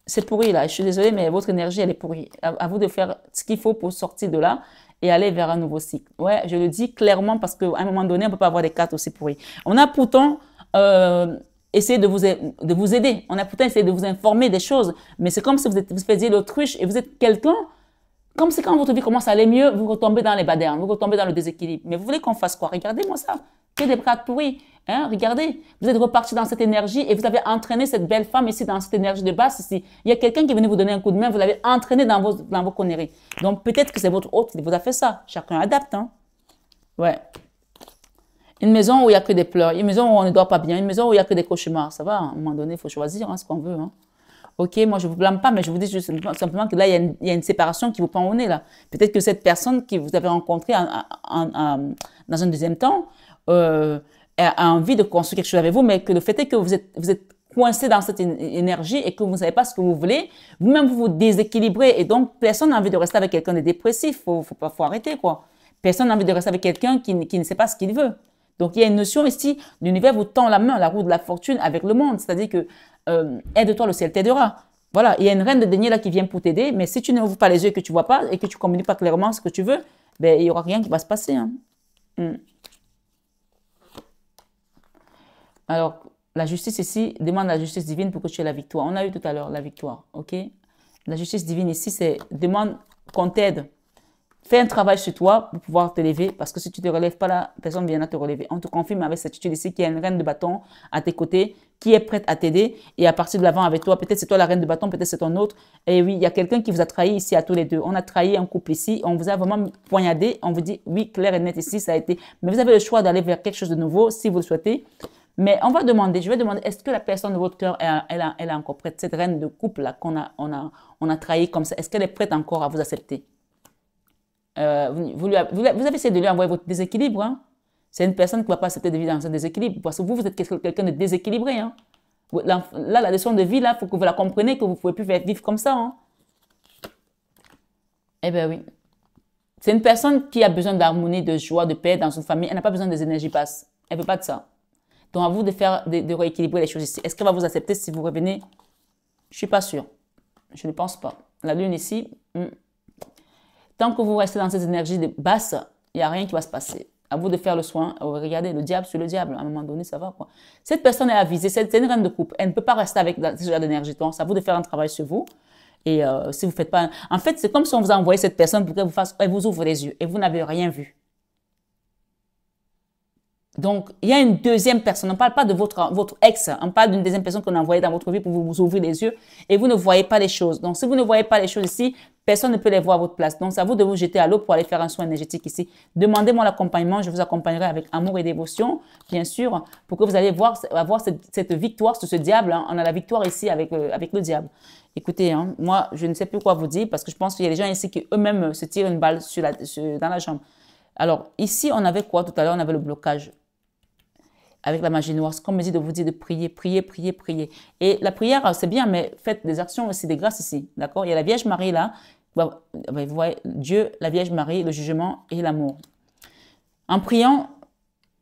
c'est pourri là. Je suis désolée, mais votre énergie, elle est pourrie. À vous de faire ce qu'il faut pour sortir de là et aller vers un nouveau cycle. Ouais, je le dis clairement parce qu'à un moment donné, on ne peut pas avoir des cartes aussi pourries. On a pourtant essayé de vous aider. On a pourtant essayé de vous informer des choses. Mais c'est comme si vous faisiez l'autruche et vous êtes quelqu'un. Comme c'est quand votre vie commence à aller mieux, vous retombez dans les badernes, vous retombez dans le déséquilibre. Mais vous voulez qu'on fasse quoi? Regardez-moi ça. Que des cartes pourries. Hein? Regardez, vous êtes reparti dans cette énergie et vous avez entraîné cette belle femme ici dans cette énergie de base ici. Il y a quelqu'un qui est venu vous donner un coup de main, vous l'avez entraîné dans vos conneries. Donc peut-être que c'est votre hôte qui vous a fait ça. Chacun adapte. Hein? Ouais. Une maison où il n'y a que des pleurs, une maison où on ne dort pas bien, une maison où il n'y a que des cauchemars. Ça va, à un moment donné, il faut choisir hein, ce qu'on veut. Hein? Ok, moi je ne vous blâme pas, mais je vous dis juste simplement que là, il y a une séparation qui vous prend au nez. Là. Peut-être que cette personne que vous avez rencontrée dans un deuxième temps a envie de construire quelque chose avec vous, mais que le fait est que vous êtes coincé dans cette énergie et que vous ne savez pas ce que vous voulez, vous-même vous vous déséquilibrez et donc personne n'a envie de rester avec quelqu'un de dépressif, faut arrêter quoi. Personne n'a envie de rester avec quelqu'un qui ne sait pas ce qu'il veut. Donc il y a une notion ici, l'univers vous tend la main, la roue de la fortune avec le monde, c'est-à-dire que aide-toi, le ciel t'aidera. Voilà, il y a une reine de denier là qui vient pour t'aider, mais si tu n'ouvres pas les yeux et que tu vois pas et que tu communiques pas clairement ce que tu veux, ben il y aura rien qui va se passer. Hein. Alors, la justice ici demande la justice divine pour que tu aies la victoire. On a eu tout à l'heure la victoire, ok? La justice divine ici, c'est demande qu'on t'aide. Fais un travail sur toi pour pouvoir te lever, parce que si tu ne te relèves pas là, personne ne viendra te relever. On te confirme avec cette étude ici qu'il y a une reine de bâton à tes côtés qui est prête à t'aider et à partir de l'avant avec toi. Peut-être c'est toi la reine de bâton, peut-être c'est ton autre. Et oui, il y a quelqu'un qui vous a trahi ici à tous les deux. On a trahi un couple ici, on vous a vraiment poignardé. On vous dit oui, clair et net ici, ça a été. Mais vous avez le choix d'aller vers quelque chose de nouveau si vous le souhaitez. Mais on va demander, je vais demander, est-ce que la personne de votre cœur, elle est encore prête? Cette reine de couple là qu'on a trahi comme ça, est-ce qu'elle est prête encore à vous accepter? Vous avez essayé de lui envoyer votre déséquilibre. Hein? C'est une personne qui ne va pas accepter de vivre dans un déséquilibre. Parce que vous êtes quelqu'un de déséquilibré. Hein? Là, la leçon de vie, il faut que vous la compreniez, que vous ne pouvez plus vivre comme ça. Hein? Eh bien oui. C'est une personne qui a besoin d'harmonie, de joie, de paix dans une famille. Elle n'a pas besoin des énergies basses. Elle ne veut pas de ça. Donc à vous de rééquilibrer les choses ici. Est-ce qu'elle va vous accepter si vous revenez? Je ne suis pas sûre. Je ne pense pas. La lune ici... Tant que vous restez dans ces énergies basses, il n'y a rien qui va se passer. À vous de faire le soin. Regardez, le diable sur le diable. À un moment donné, ça va quoi. Cette personne est avisée. C'est une reine de coupe. Elle ne peut pas rester avec ce genre d'énergie. Donc, c'est à vous de faire un travail sur vous. Et si vous ne faites pas... En fait, c'est comme si on vous a envoyé cette personne pour qu'elle vous ouvre les yeux. Et vous n'avez rien vu. Donc, il y a une deuxième personne. On ne parle pas de votre ex. On parle d'une deuxième personne qu'on a envoyée dans votre vie pour vous ouvrir les yeux. Et vous ne voyez pas les choses. Donc, si vous ne voyez pas les choses ici, personne ne peut les voir à votre place. Donc, c'est à vous de vous jeter à l'eau pour aller faire un soin énergétique ici. Demandez-moi l'accompagnement. Je vous accompagnerai avec amour et dévotion, bien sûr, pour que vous allez avoir cette victoire sur ce diable. Hein. On a la victoire ici avec le diable. Écoutez, hein, moi, je ne sais plus quoi vous dire parce que je pense qu'il y a des gens ici qui eux-mêmes se tirent une balle dans la jambe. Alors, ici, on avait quoi tout à l'heure? On avait le blocage. Avec la magie noire, c'est comme me dit de vous dire de prier, prier, prier, prier. Et la prière, c'est bien, mais faites des actions aussi, des grâces ici, d'accord? Il y a la Vierge Marie là, vous voyez, Dieu, la Vierge Marie, le jugement et l'amour. En priant,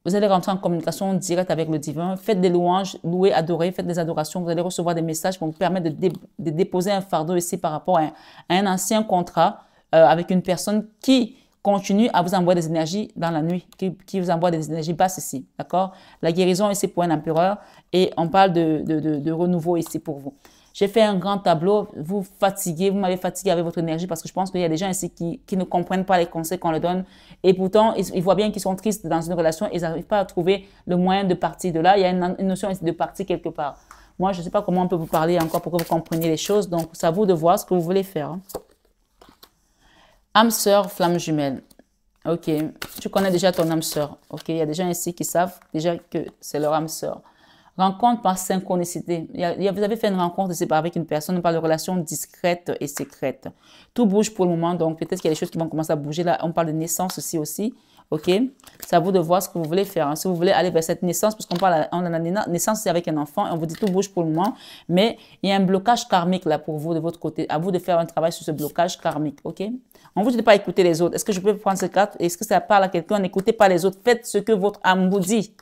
vous allez rentrer en communication directe avec le divin, faites des louanges, louez, adorez, faites des adorations, vous allez recevoir des messages pour vous permettre de déposer un fardeau ici par rapport à un ancien contrat avec une personne qui continue à vous envoyer des énergies dans la nuit, qui vous envoie des énergies basses ici, d'accord? La guérison ici pour un empereur et on parle de renouveau ici pour vous. J'ai fait un grand tableau, vous fatiguez, vous m'avez fatigué avec votre énergie parce que je pense qu'il y a des gens ici qui ne comprennent pas les conseils qu'on leur donne et pourtant ils voient bien qu'ils sont tristes dans une relation et ils n'arrivent pas à trouver le moyen de partir de là. Il y a une notion ici de partir quelque part. Moi, je ne sais pas comment on peut vous parler encore pour que vous compreniez les choses, donc c'est à vous de voir ce que vous voulez faire. Hein. Âme sœur, flamme jumelle. Ok, tu connais déjà ton âme sœur. Ok, il y a des gens ici qui savent déjà que c'est leur âme sœur. Rencontre par synchronicité. Vous avez fait une rencontre ici avec une personne, on parle de relations discrètes et secrètes. Tout bouge pour le moment, donc peut-être qu'il y a des choses qui vont commencer à bouger. Là, on parle de naissance aussi. Ok, c'est à vous de voir ce que vous voulez faire. Hein. Si vous voulez aller vers cette naissance, parce on a la naissance, c'est avec un enfant, et on vous dit tout bouge pour le moment, mais il y a un blocage karmique là pour vous de votre côté. À vous de faire un travail sur ce blocage karmique. Ok, on vous dit de ne pas écouter les autres. Est-ce que je peux prendre ces cartes? Est-ce que ça parle à quelqu'un? N'écoutez pas les autres. Faites ce que votre âme vous dit.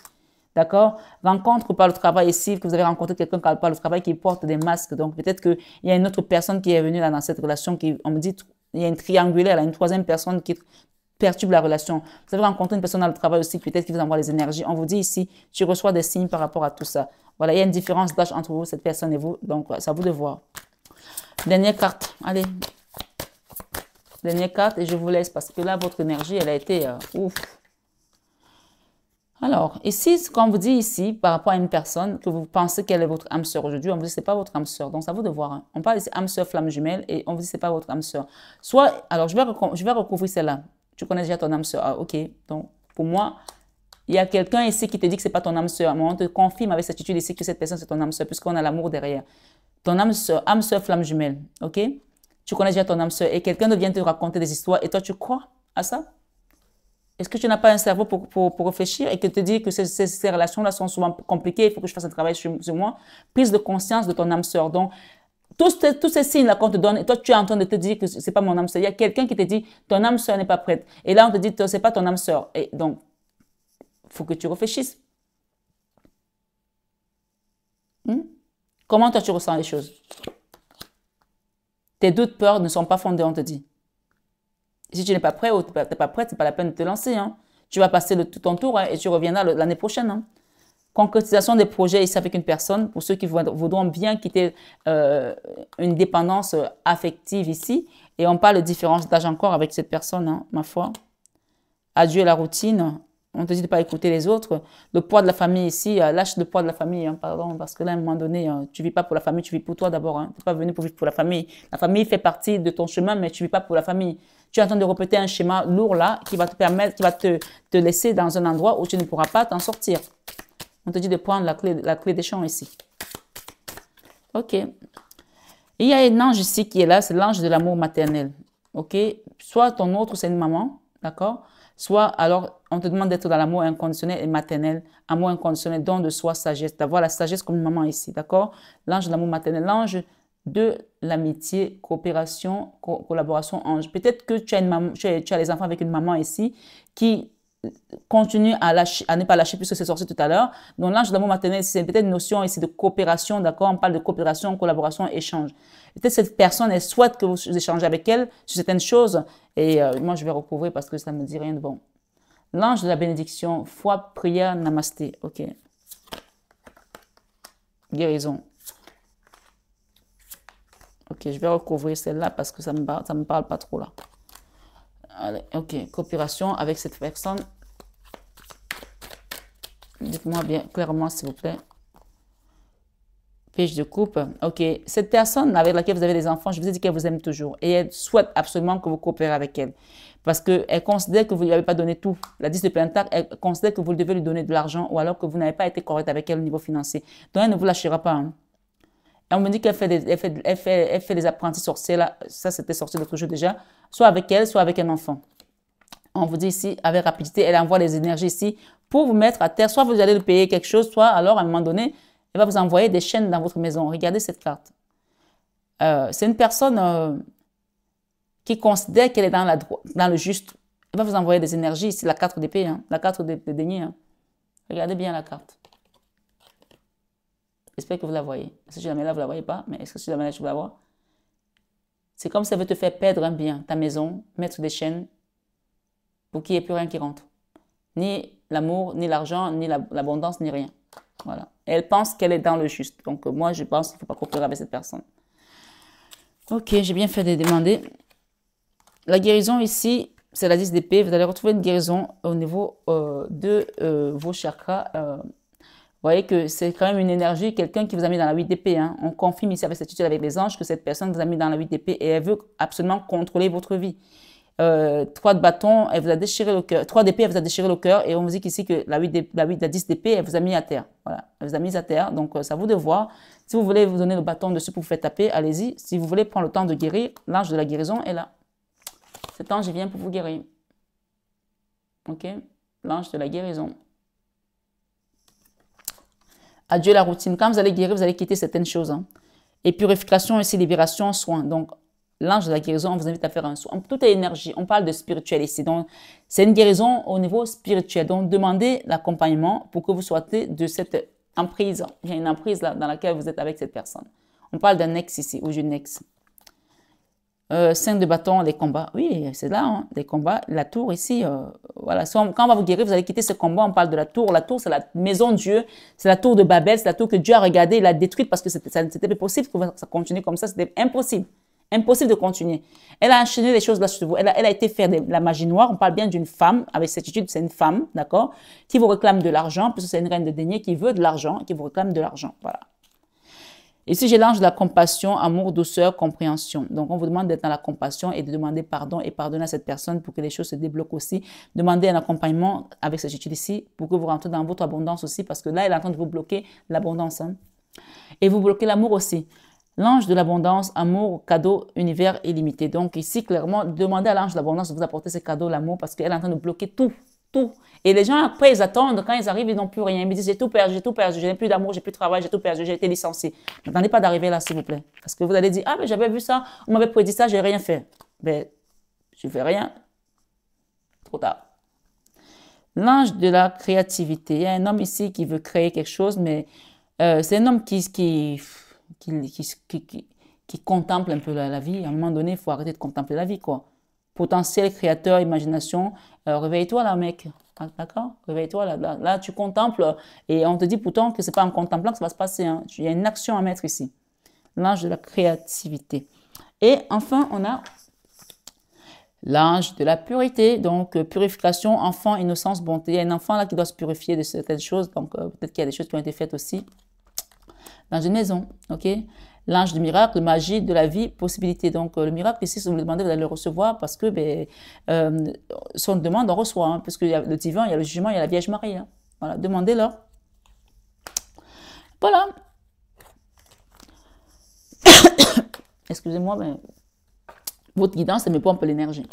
D'accord? Rencontre par le travail ici, que vous avez rencontré quelqu'un par le travail qui porte des masques. Donc, peut-être qu'il y a une autre personne qui est venue là dans cette relation qui, on me dit, il y a une triangulaire, là, une troisième personne qui perturbe la relation. Vous avez rencontré une personne dans le travail aussi, peut-être qui vous envoie les énergies. On vous dit ici, tu reçois des signes par rapport à tout ça. Voilà, il y a une différence d'âge entre vous, cette personne et vous. Donc, c'est à vous de voir. Dernière carte. Allez. Dernière carte et je vous laisse parce que là, votre énergie, elle a été ouf. Alors, ici, ce qu'on vous dit ici, par rapport à une personne que vous pensez qu'elle est votre âme sœur aujourd'hui, on vous dit que ce n'est pas votre âme sœur. Donc, c'est à vous de voir. Hein. On parle ici âme sœur, flamme jumelle et on vous dit que ce n'est pas votre âme sœur. Soit, alors, je vais recouvrir celle-là. Tu connais déjà ton âme sœur. Ah, ok. Donc, pour moi, il y a quelqu'un ici qui te dit que ce n'est pas ton âme sœur. Mais on te confirme avec certitude ici que cette personne, c'est ton âme sœur, puisqu'on a l'amour derrière. Ton âme sœur, flamme jumelle. Ok? Tu connais déjà ton âme sœur et quelqu'un vient te raconter des histoires et toi, tu crois à ça? Est-ce que tu n'as pas un cerveau pour réfléchir et que te dire que ces relations-là sont souvent compliquées, il faut que je fasse un travail sur moi? Prise de conscience de ton âme sœur. Donc, tous ces signes-là qu'on te donne, et toi, tu es en train de te dire que c'est pas mon âme sœur. Il y a quelqu'un qui te dit, ton âme sœur n'est pas prête. Et là, on te dit, c'est pas ton âme sœur. Et donc, il faut que tu réfléchisses. Comment toi, tu ressens les choses? Tes doutes, peurs ne sont pas fondés, on te dit. Si tu n'es pas prêt ou tu n'es pas prête, ce n'est pas la peine de te lancer. Hein. Tu vas passer ton tour hein, et tu reviendras l'année prochaine. Hein. Concrétisation des projets ici avec une personne, pour ceux qui voudront bien quitter une dépendance affective ici. Et on parle de différence d'âge encore avec cette personne, hein, ma foi. Adieu la routine. On te dit de ne pas écouter les autres. Le poids de la famille ici, lâche le poids de la famille, hein, pardon, parce que là, à un moment donné, tu ne vis pas pour la famille, tu vis pour toi d'abord. Hein. Tu n'es pas venu pour vivre pour la famille. La famille fait partie de ton chemin, mais tu ne vis pas pour la famille. Tu es en train de répéter un schéma lourd là, qui va te permettre, qui va te laisser dans un endroit où tu ne pourras pas t'en sortir. On te dit de prendre la clé des champs ici. Ok. Et il y a un ange ici qui est là, c'est l'ange de l'amour maternel. Ok. Soit ton autre, c'est une maman, d'accord? Soit alors, on te demande d'être dans l'amour inconditionnel et maternel, amour inconditionnel, don de soi, sagesse, d'avoir la sagesse comme une maman ici, d'accord? L'ange de l'amour maternel, l'ange de l'amitié, coopération, collaboration, ange. Peut-être que tu as, une maman, tu as les enfants avec une maman ici qui continue à ne pas lâcher puisque c'est sorti tout à l'heure. Donc l'ange de l'amour maternel, c'est peut-être une notion ici de coopération, d'accord? On parle de coopération, collaboration, échange. Peut-être cette personne, elle souhaite que vous échangez avec elle sur certaines choses. Et moi, je vais recouvrir parce que ça ne me dit rien de bon. L'ange de la bénédiction, foi, prière, namasté. Ok. Guérison. Ok, je vais recouvrir celle-là parce que ça me parle pas trop là. Allez, ok. Coopération avec cette personne. Dites-moi bien clairement, s'il vous plaît. Pêche de coupe. Ok. Cette personne avec laquelle vous avez des enfants, je vous ai dit qu'elle vous aime toujours. Et elle souhaite absolument que vous coopérez avec elle. Parce qu'elle considère que vous ne lui avez pas donné tout. La 10 de Pentacle, elle considère que vous devez lui donner de l'argent ou alors que vous n'avez pas été correct avec elle au niveau financier. Donc, elle ne vous lâchera pas. Hein. Et on me dit qu'elle fait des apprentis sorciers. Là. Ça, c'était sorti l'autre jour déjà. Soit avec elle, soit avec un enfant. On vous dit ici, avec rapidité, elle envoie les énergies ici pour vous mettre à terre. Soit vous allez le payer quelque chose, soit alors à un moment donné, elle va vous envoyer des chaînes dans votre maison. Regardez cette carte. C'est une personne qui considère qu'elle est dans le juste. Elle va vous envoyer des énergies. Ici, la 4 d'épée, hein, la 4 de deniers. Hein. Regardez bien la carte. J'espère que vous la voyez. Si jamais là, vous ne la voyez pas, mais est-ce que si jamais là, je vous la vois? C'est comme si elle veut te faire perdre un bien, ta maison, mettre des chaînes pour qu'il n'y ait plus rien qui rentre. Ni l'amour, ni l'argent, ni l'abondance, ni rien. Voilà. Elle pense qu'elle est dans le juste. Donc, moi, je pense qu'il ne faut pas coopérer avec cette personne. Ok, j'ai bien fait de demander. La guérison ici, c'est la 10 d'épée. Vous allez retrouver une guérison au niveau de vos chakras. Vous voyez que c'est quand même une énergie, quelqu'un qui vous a mis dans la 8 d'épée. Hein. On confirme ici avec cette étude avec les anges que cette personne vous a mis dans la 8 d'épée et elle veut absolument contrôler votre vie. 3 de bâton, elle vous a déchiré le cœur. 3 d'épée, elle vous a déchiré le cœur. Et on vous dit qu'ici que la 10 d'épée, elle vous a mis à terre. Voilà, elle vous a mis à terre. Donc, c'est à vous de voir. Si vous voulez vous donner le bâton dessus pour vous faire taper, allez-y. Si vous voulez prendre le temps de guérir, l'ange de la guérison est là. Cet ange vient pour vous guérir. Ok? L'ange de la guérison. Adieu la routine. Quand vous allez guérir, vous allez quitter certaines choses. Hein. Et purification, ici, libération, soin. Donc, l'ange de la guérison, on vous invite à faire un saut. Tout est énergie. On parle de spirituel ici. Donc, c'est une guérison au niveau spirituel. Donc, demandez l'accompagnement pour que vous soyez de cette emprise. Il y a une emprise là dans laquelle vous êtes avec cette personne. On parle d'un ex ici, ou d'une ex. 5 de bâton, les combats. Oui, c'est là, hein, les combats. La tour ici, voilà. Quand on va vous guérir, vous allez quitter ce combat. On parle de la tour. La tour, c'est la maison de Dieu. C'est la tour de Babel. C'est la tour que Dieu a regardée. Il l'a détruite parce que c'était pas possible que ça continue comme ça. C'était impossible. Impossible de continuer. Elle a enchaîné les choses là sur vous. Elle a été faire de la magie noire. On parle bien d'une femme. Avec certitude, c'est une femme, d'accord, qui vous réclame de l'argent, puisque c'est une reine de denier qui veut de l'argent, qui vous réclame de l'argent. Voilà. Ici, j'ai l'ange de la compassion, amour, douceur, compréhension. Donc, on vous demande d'être dans la compassion et de demander pardon et pardonner à cette personne pour que les choses se débloquent aussi. Demandez un accompagnement avec cette étude ici pour que vous rentrez dans votre abondance aussi parce que là, elle est en train de vous bloquer l'abondance. Hein. Et vous bloquez l'amour aussi. L'ange de l'abondance, amour, cadeau, univers illimité. Donc, ici, clairement, demandez à l'ange de l'abondance de vous apporter ces cadeaux, l'amour, parce qu'elle est en train de bloquer tout. Tout. Et les gens, après, ils attendent. Quand ils arrivent, ils n'ont plus rien. Ils me disent, j'ai tout perdu, je n'ai plus d'amour, j'ai plus de travail, j'ai tout perdu, j'ai été licencié. N'attendez pas d'arriver là, s'il vous plaît. Parce que vous allez dire, ah, mais j'avais vu ça, on m'avait prédit ça, j'ai rien fait. Ben, je fais rien. Trop tard. L'ange de la créativité. Il y a un homme ici qui veut créer quelque chose, mais c'est un homme qui contemple un peu la vie. À un moment donné, il faut arrêter de contempler la vie, quoi. Potentiel, créateur, imagination. Réveille-toi là, mec. D'accord? Réveille-toi là. Là, tu contemples et on te dit pourtant que c'est pas en contemplant que ça va se passer. Hein. Il y a une action à mettre ici. L'ange de la créativité. Et enfin, on a l'ange de la pureté. Donc, purification, enfant, innocence, bonté. Il y a un enfant là qui doit se purifier de certaines choses. Donc, peut-être qu'il y a des choses qui ont été faites aussi dans une maison. OK? L'ange du miracle, magie de la vie, possibilité. Donc, le miracle, ici, si vous me demandez, vous allez le recevoir parce que, si on demande, on reçoit. Hein, parce qu'il y a le divin, il y a le jugement, il y a la Vierge Marie. Hein. Voilà, demandez-leur. Voilà. Excusez-moi, mais votre guidance, elle me pompe l'énergie.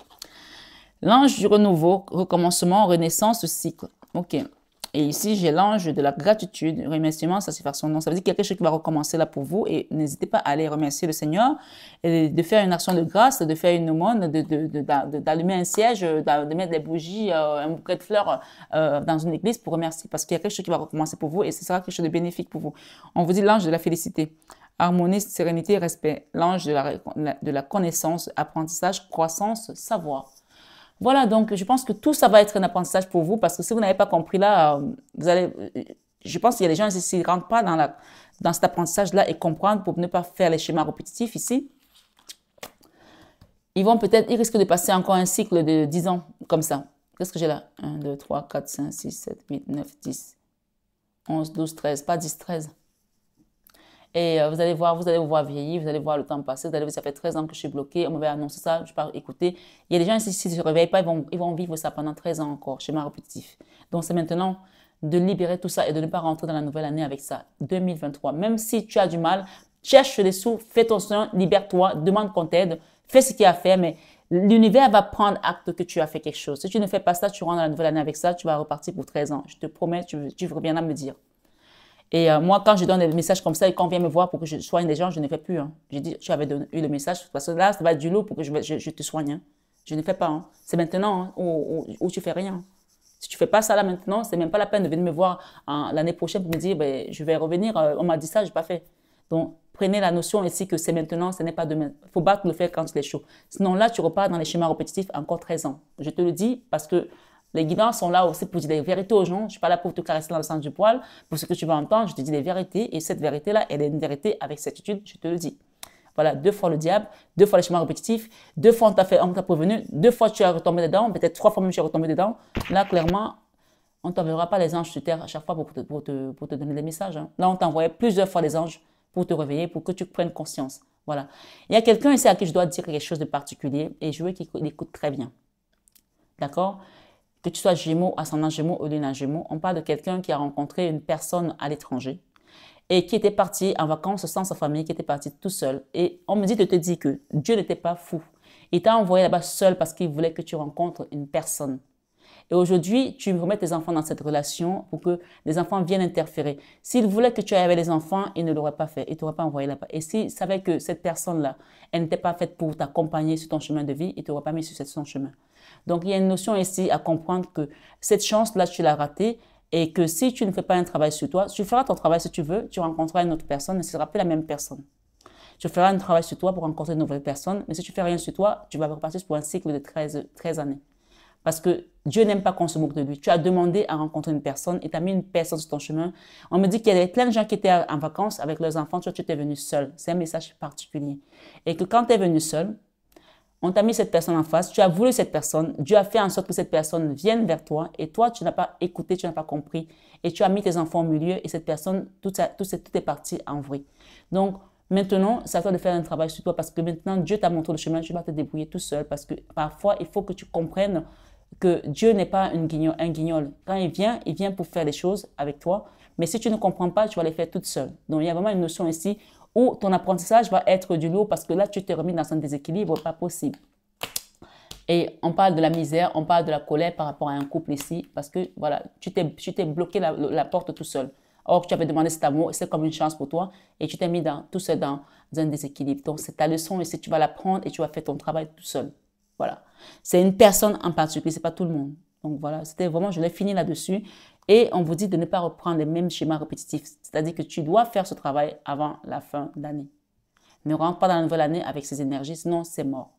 L'ange du renouveau, recommencement, renaissance, cycle. OK. Et ici, j'ai l'ange de la gratitude, remerciement, ça c'est faire son nom. Ça veut dire qu'il y a quelque chose qui va recommencer là pour vous et n'hésitez pas à aller remercier le Seigneur et de faire une action de grâce, de faire une aumône, d'allumer un siège, de mettre des bougies, un bouquet de fleurs dans une église pour remercier parce qu'il y a quelque chose qui va recommencer pour vous et ce sera quelque chose de bénéfique pour vous. On vous dit l'ange de la félicité, harmonie, sérénité, respect, l'ange de la connaissance, apprentissage, croissance, savoir. Voilà, donc je pense que tout ça va être un apprentissage pour vous parce que si vous n'avez pas compris là, je pense qu'il y a des gens ici qui ne rentrent pas dans cet apprentissage-là et comprendre pour ne pas faire les schémas répétitifs ici. Ils risquent de passer encore un cycle de 10 ans comme ça. Qu'est-ce que j'ai là? 1, 2, 3, 4, 5, 6, 7, 8, 9, 10, 11, 12, 13, pas 10, 13. Et vous allez vous voir vieillir, vous allez voir le temps passer, vous allez voir, ça fait 13 ans que je suis bloquée, on m'avait annoncé ça, je parle, écoutez, il y a des gens ici, s'ils ne se réveillent pas, ils vont vivre ça pendant 13 ans encore, schéma répétitif. Donc c'est maintenant de libérer tout ça et de ne pas rentrer dans la nouvelle année avec ça, 2023. Même si tu as du mal, cherche les sous, fais ton soin, libère-toi, demande qu'on t'aide, fais ce qu'il y a à faire, mais l'univers va prendre acte que tu as fait quelque chose. Si tu ne fais pas ça, tu rentres dans la nouvelle année avec ça, tu vas repartir pour 13 ans. Je te promets, tu reviendras me dire. Et moi, quand je donne des messages comme ça et qu'on vient me voir pour que je soigne les gens, je ne fais plus. Hein. J'ai dit, tu avais eu le message, parce que là, ça va être du lot pour que je te soigne. Hein. Je ne fais pas. Hein. C'est maintenant hein, où tu fais rien. Si tu fais pas ça là maintenant, c'est même pas la peine de venir me voir l'année prochaine pour me dire, je vais revenir, on m'a dit ça, j'ai pas fait. Donc, prenez la notion ici que c'est maintenant, ce n'est pas demain. Il faut pas le faire quand il est chaud. Sinon là, tu repars dans les schémas répétitifs encore 13 ans. Je te le dis parce que les guidances sont là aussi pour dire des vérités aux gens. Je ne suis pas là pour te caresser dans le sens du poil. Pour ce que tu vas entendre, je te dis des vérités. Et cette vérité-là, elle est une vérité avec certitude, je te le dis. Voilà, 2 fois le diable, 2 fois les schémas répétitifs, 2 fois on t'a prévenu, 2 fois tu as retombé dedans, peut-être 3 fois même tu es retombé dedans. Là, clairement, on ne t'enverra pas les anges sur terre à chaque fois pour te donner des messages. Hein. Là, on t'envoyait plusieurs fois les anges pour te réveiller, pour que tu prennes conscience. Voilà. Il y a quelqu'un ici à qui je dois dire quelque chose de particulier et je veux qu'il écoute très bien. D'accord? Que tu sois Gémeaux, ascendant Gémeaux ou lune en Gémeaux, on parle de quelqu'un qui a rencontré une personne à l'étranger et qui était parti en vacances sans sa famille, qui était parti tout seul. Et on me dit de te dire que Dieu n'était pas fou. Il t'a envoyé là-bas seul parce qu'il voulait que tu rencontres une personne. Et aujourd'hui, tu remets tes enfants dans cette relation pour que les enfants viennent interférer. S'il voulait que tu ailles avec les enfants, il ne l'aurait pas fait. Il ne t'aurait pas envoyé là-bas. Et s'il savait que cette personne-là, elle n'était pas faite pour t'accompagner sur ton chemin de vie, il ne t'aurait pas mis sur son chemin. Donc, il y a une notion ici à comprendre que cette chance-là, tu l'as ratée et que si tu ne fais pas un travail sur toi, tu feras ton travail si tu veux, tu rencontreras une autre personne, mais ce ne sera plus la même personne. Tu feras un travail sur toi pour rencontrer une nouvelle personne, mais si tu fais rien sur toi, tu vas repartir pour un cycle de 13 années. Parce que Dieu n'aime pas qu'on se moque de lui. Tu as demandé à rencontrer une personne et tu as mis une personne sur ton chemin. On me dit qu'il y avait plein de gens qui étaient en vacances avec leurs enfants, toi tu étais venu seul. C'est un message particulier. Et que quand tu es venu seul, on t'a mis cette personne en face, tu as voulu cette personne, Dieu a fait en sorte que cette personne vienne vers toi et toi, tu n'as pas écouté, tu n'as pas compris et tu as mis tes enfants au milieu et cette personne, tout est parti en vrille. Donc, maintenant, c'est à toi de faire un travail sur toi parce que maintenant, Dieu t'a montré le chemin, tu vas te débrouiller tout seul parce que parfois, il faut que tu comprennes que Dieu n'est pas un guignol. Quand il vient pour faire les choses avec toi, mais si tu ne comprends pas, tu vas les faire toute seule. Donc, il y a vraiment une notion ici où ton apprentissage va être du lourd parce que là, tu t'es remis dans un déséquilibre pas possible. Et on parle de la misère, on parle de la colère par rapport à un couple ici parce que, voilà, tu t'es bloqué la porte tout seul. Or, tu avais demandé cet amour, c'est comme une chance pour toi et tu t'es mis tout seul dans un déséquilibre. Donc, c'est ta leçon ici, tu vas la prendre et tu vas faire ton travail tout seul. Voilà. C'est une personne en particulier, c'est pas tout le monde. Donc, voilà, c'était vraiment, je l'ai fini là-dessus. Et on vous dit de ne pas reprendre les mêmes schémas répétitifs. C'est-à-dire que tu dois faire ce travail avant la fin de l'année. Ne rentre pas dans la nouvelle année avec ces énergies, sinon c'est mort.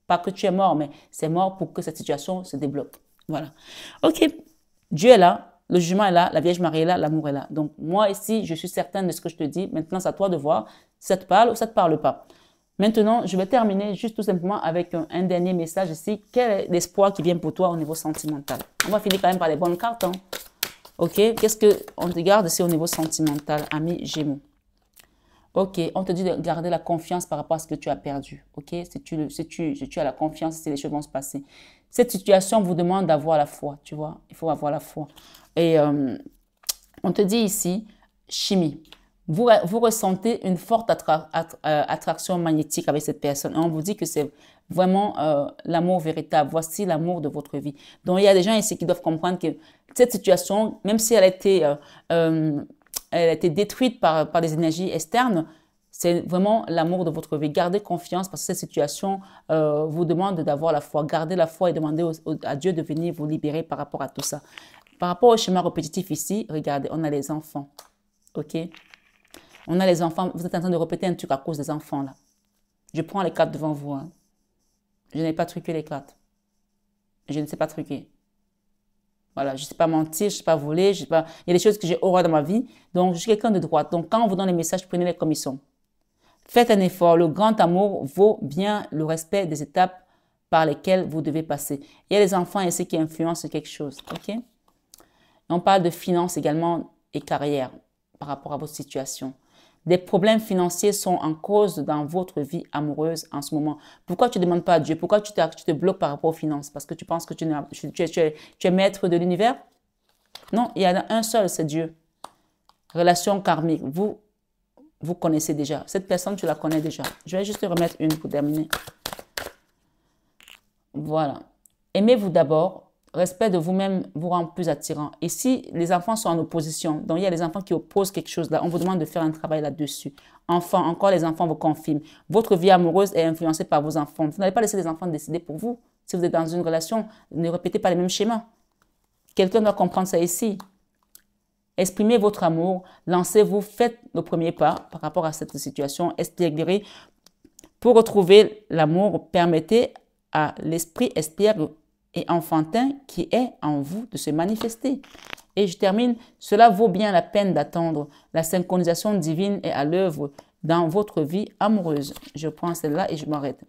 Pas que tu es mort, mais c'est mort pour que cette situation se débloque. Voilà. Ok, Dieu est là, le jugement est là, la Vierge Marie est là, l'amour est là. Donc moi ici, je suis certaine de ce que je te dis. Maintenant, c'est à toi de voir si ça te parle ou ça ne te parle pas. Maintenant, je vais terminer juste tout simplement avec un dernier message ici. Quel est l'espoir qui vient pour toi au niveau sentimental? On va finir quand même par les bonnes cartes, hein. Ok, qu'est-ce qu'on te garde ici au niveau sentimental, ami Gémeaux? Ok, on te dit de garder la confiance par rapport à ce que tu as perdu. Ok, si tu as la confiance, si les choses vont se passer. Cette situation vous demande d'avoir la foi, tu vois. Il faut avoir la foi. Et on te dit ici, chimie. Vous ressentez une forte attraction magnétique avec cette personne. Et on vous dit que c'est vraiment l'amour véritable. Voici l'amour de votre vie. Donc, il y a des gens ici qui doivent comprendre que cette situation, même si elle a été détruite par des énergies externes, c'est vraiment l'amour de votre vie. Gardez confiance parce que cette situation vous demande d'avoir la foi. Gardez la foi et demandez à Dieu de venir vous libérer par rapport à tout ça. Par rapport au schéma répétitif ici, regardez, on a les enfants. Ok? On a les enfants. Vous êtes en train de répéter un truc à cause des enfants là. Je prends les cartes devant vous. Hein. Je n'ai pas truqué les cartes. Je ne sais pas truquer. Voilà, je ne sais pas mentir, je ne sais pas voler, il y a des choses que j'ai horreur dans ma vie. Donc, je suis quelqu'un de droite. Donc, quand on vous donne les messages, prenez-les comme ils sont. Faites un effort. Le grand amour vaut bien le respect des étapes par lesquelles vous devez passer. Il y a les enfants ici qui influencent quelque chose. Ok? On parle de finances également et carrière par rapport à votre situation. Des problèmes financiers sont en cause dans votre vie amoureuse en ce moment. Pourquoi tu ne demandes pas à Dieu? Pourquoi tu te bloques par rapport aux finances? Parce que tu penses que tu es maître de l'univers? Non, il y en a un seul, c'est Dieu. Relation karmique, vous connaissez déjà. Cette personne, tu la connais déjà. Je vais juste te remettre une pour terminer. Voilà. Aimez-vous d'abord. Respect de vous-même vous rend plus attirant. Ici, les enfants sont en opposition. Donc, il y a les enfants qui opposent quelque chose là. On vous demande de faire un travail là-dessus. Enfants, encore les enfants vous confirment. Votre vie amoureuse est influencée par vos enfants. Vous n'allez pas laisser les enfants décider pour vous. Si vous êtes dans une relation, ne répétez pas les mêmes schémas. Quelqu'un doit comprendre ça ici. Exprimez votre amour. Lancez-vous. Faites le premier pas par rapport à cette situation. Espérez. Pour retrouver l'amour, permettez à l'esprit espiègle et enfantin qui est en vous de se manifester. Et je termine, cela vaut bien la peine d'attendre. La synchronisation divine est à l'œuvre dans votre vie amoureuse. Je prends celle-là et je m'arrête.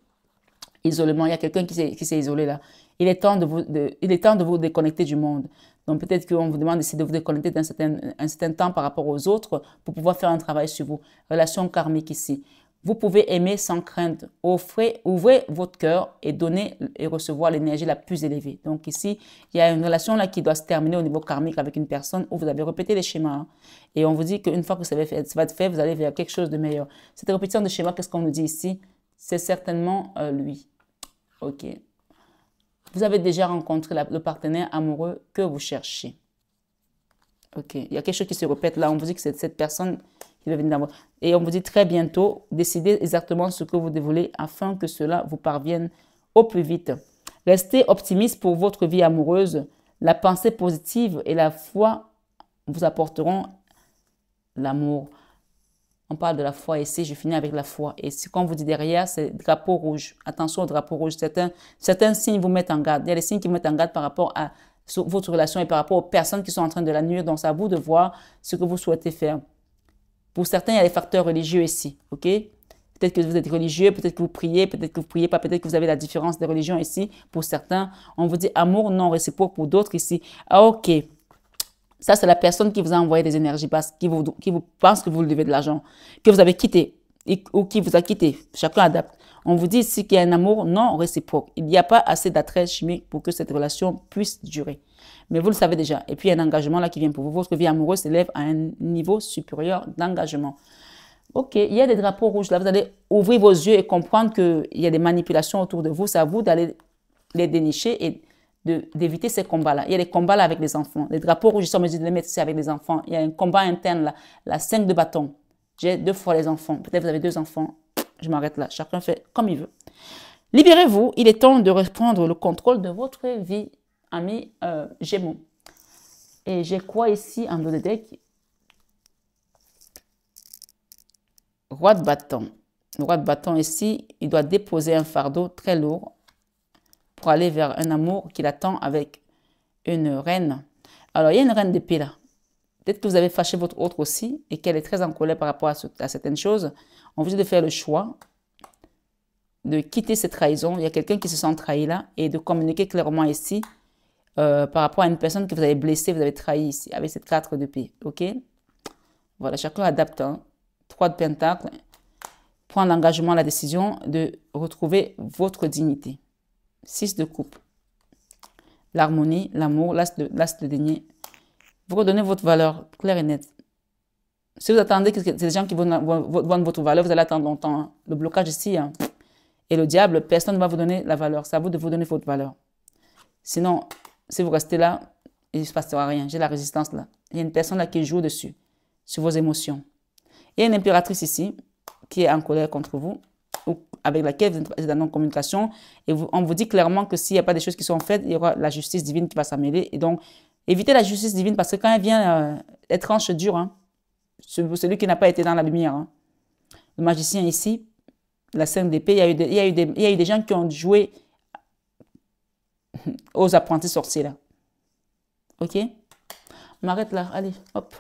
Isolement, il y a quelqu'un qui s'est isolé là. Il est temps de vous déconnecter du monde. Donc peut-être qu'on vous demande de vous déconnecter d'un certain temps par rapport aux autres pour pouvoir faire un travail sur vous. Relation karmique ici. Vous pouvez aimer sans crainte. Ouvrez votre cœur et donnez et recevoir l'énergie la plus élevée. Donc ici, il y a une relation là qui doit se terminer au niveau karmique avec une personne où vous avez répété les schémas. Hein, et on vous dit qu'une fois que ça va être fait, vous allez vers quelque chose de meilleur. Cette répétition de schéma, qu'est-ce qu'on nous dit ici? C'est certainement lui. Ok. Vous avez déjà rencontré le partenaire amoureux que vous cherchez. Ok, il y a quelque chose qui se répète là. On vous dit que c'est cette personne qui va venir d'amour. Et on vous dit très bientôt, décidez exactement ce que vous voulez afin que cela vous parvienne au plus vite. Restez optimiste pour votre vie amoureuse. La pensée positive et la foi vous apporteront l'amour. On parle de la foi ici, je finis avec la foi. Et ce qu'on vous dit derrière, c'est drapeau rouge. Attention au drapeau rouge. Certains signes vous mettent en garde. Il y a des signes qui vous mettent en garde par rapport à votre relation et par rapport aux personnes qui sont en train de la nuire. Donc, c'est à vous de voir ce que vous souhaitez faire. Pour certains, il y a des facteurs religieux ici. Ok? Peut-être que vous êtes religieux, peut-être que vous priez, peut-être que vous ne priez pas, peut-être que vous avez la différence des religions ici. Pour certains, on vous dit amour non réciproque pour d'autres ici. Ah, ok. Ça, c'est la personne qui vous a envoyé des énergies basses, qui vous pense que vous lui devez de l'argent, que vous avez quitté ou qui vous a quitté. Chacun adapte. On vous dit ici qu'il y a un amour non réciproque. Il n'y a pas assez d'attrait chimique pour que cette relation puisse durer. Mais vous le savez déjà. Et puis, il y a un engagement là qui vient pour vous. Votre vie amoureuse s'élève à un niveau supérieur d'engagement. Ok, il y a des drapeaux rouges là. Vous allez ouvrir vos yeux et comprendre qu'il y a des manipulations autour de vous. C'est à vous d'aller les dénicher et d'éviter ces combats-là. Il y a des combats là avec les enfants. Les drapeaux rouges, ils sont en mesure de les mettre ici avec les enfants. Il y a un combat interne là. La 5 de bâton. J'ai 2 fois les enfants. Peut-être vous avez 2 enfants. Je m'arrête là. Chacun fait comme il veut. Libérez-vous. Il est temps de reprendre le contrôle de votre vie, amis Gémeaux. Et j'ai quoi ici en dos de deck? Roi de bâton. Le roi de bâton ici, il doit déposer un fardeau très lourd pour aller vers un amour qu'il attend avec une reine. Alors, il y a une reine d'épée là. Peut-être que vous avez fâché votre autre aussi et qu'elle est très en colère par rapport à certaines choses. On vous dit de faire le choix de quitter cette trahison. Il y a quelqu'un qui se sent trahi là et de communiquer clairement ici par rapport à une personne que vous avez blessée, vous avez trahi ici avec cette 4 d'épée. Ok? Voilà, chacun adapte. Hein. 3 de pentacle. Prendre l'engagement, la décision de retrouver votre dignité. 6 de coupe. L'harmonie, l'amour, l'as de denier. Vous redonnez votre valeur claire et nette. Si vous attendez que c'est des gens qui vont vendre votre valeur, vous allez attendre longtemps. Hein. Le blocage ici, hein. Et le diable, personne ne va vous donner la valeur. C'est à vous de vous donner votre valeur. Sinon, si vous restez là, il ne se passera rien. J'ai la résistance là. Il y a une personne là qui joue dessus, sur vos émotions. Il y a une impératrice ici qui est en colère contre vous, ou avec laquelle vous êtes en communication. Et on vous dit clairement que s'il n'y a pas des choses qui sont faites, il y aura la justice divine qui va s'ammêler. Et donc, évitez la justice divine parce que quand elle vient, elle tranche dur. Hein. Celui qui n'a pas été dans la lumière. Hein. Le magicien ici, la 5 d'épée, il y a eu des gens qui ont joué aux apprentis sorciers là. Ok? On m'arrête là. Allez, hop.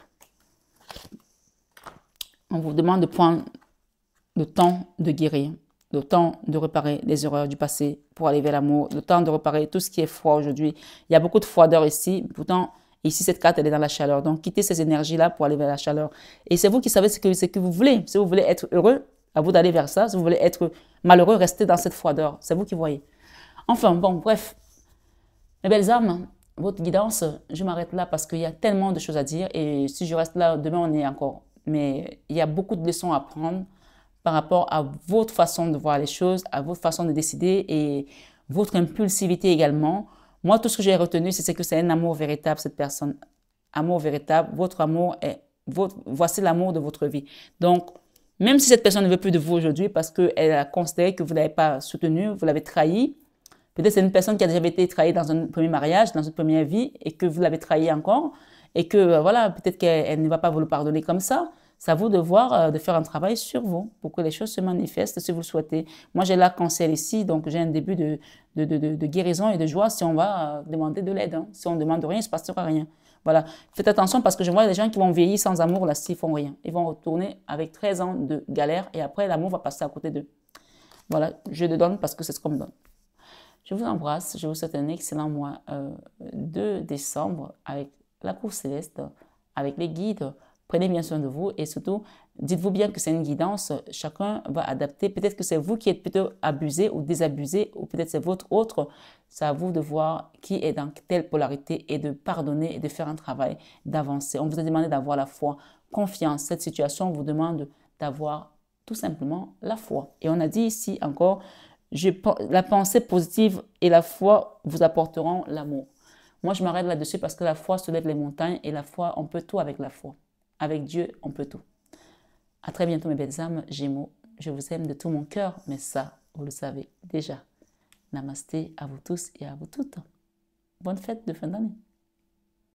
On vous demande de prendre le temps de guérir, le temps de réparer les erreurs du passé pour aller vers l'amour, le temps de réparer tout ce qui est froid aujourd'hui. Il y a beaucoup de froideur ici. Pourtant, ici, cette carte, elle est dans la chaleur. Donc, quittez ces énergies-là pour aller vers la chaleur. Et c'est vous qui savez ce que vous voulez. Si vous voulez être heureux, à vous d'aller vers ça. Si vous voulez être malheureux, restez dans cette froideur. C'est vous qui voyez. Enfin, bon, bref. Mes belles âmes, votre guidance, je m'arrête là parce qu'il y a tellement de choses à dire. Et si je reste là, demain, on est encore. Mais il y a beaucoup de leçons à prendre par rapport à votre façon de voir les choses, à votre façon de décider et votre impulsivité également. Moi, tout ce que j'ai retenu, c'est que c'est un amour véritable, cette personne. Amour véritable, votre amour est... voici l'amour de votre vie. Donc, même si cette personne ne veut plus de vous aujourd'hui parce qu'elle a considéré que vous ne l'avez pas soutenu, vous l'avez trahi, peut-être c'est une personne qui a déjà été trahie dans un premier mariage, dans une première vie, et que vous l'avez trahi encore, et que, voilà, peut-être qu'elle ne va pas vous le pardonner comme ça. C'est à vous de voir, de faire un travail sur vous pour que les choses se manifestent si vous le souhaitez. Moi, j'ai l'arc-en-ciel ici, donc j'ai un début de guérison et de joie si on va demander de l'aide. Hein. Si on ne demande rien, il ne se passera rien. Voilà. Faites attention parce que je vois des gens qui vont vieillir sans amour là s'ils font rien. Ils vont retourner avec 13 ans de galère et après, l'amour va passer à côté d'eux. Voilà, je le donne parce que c'est ce qu'on me donne. Je vous embrasse, je vous souhaite un excellent mois de décembre avec la cour céleste, avec les guides. Prenez bien soin de vous et surtout, dites-vous bien que c'est une guidance. Chacun va adapter. Peut-être que c'est vous qui êtes plutôt abusé ou désabusé ou peut-être c'est votre autre. C'est à vous de voir qui est dans telle polarité et de pardonner et de faire un travail, d'avancer. On vous a demandé d'avoir la foi, confiance. Cette situation vous demande d'avoir tout simplement la foi. Et on a dit ici encore La pensée positive et la foi vous apporteront l'amour. Moi, je m'arrête là-dessus parce que la foi soulève les montagnes et la foi, on peut tout avec la foi. Avec Dieu, on peut tout. À très bientôt, mes belles âmes, Gémeaux. Je vous aime de tout mon cœur, mais ça, vous le savez déjà. Namasté à vous tous et à vous toutes. Bonne fête de fin d'année.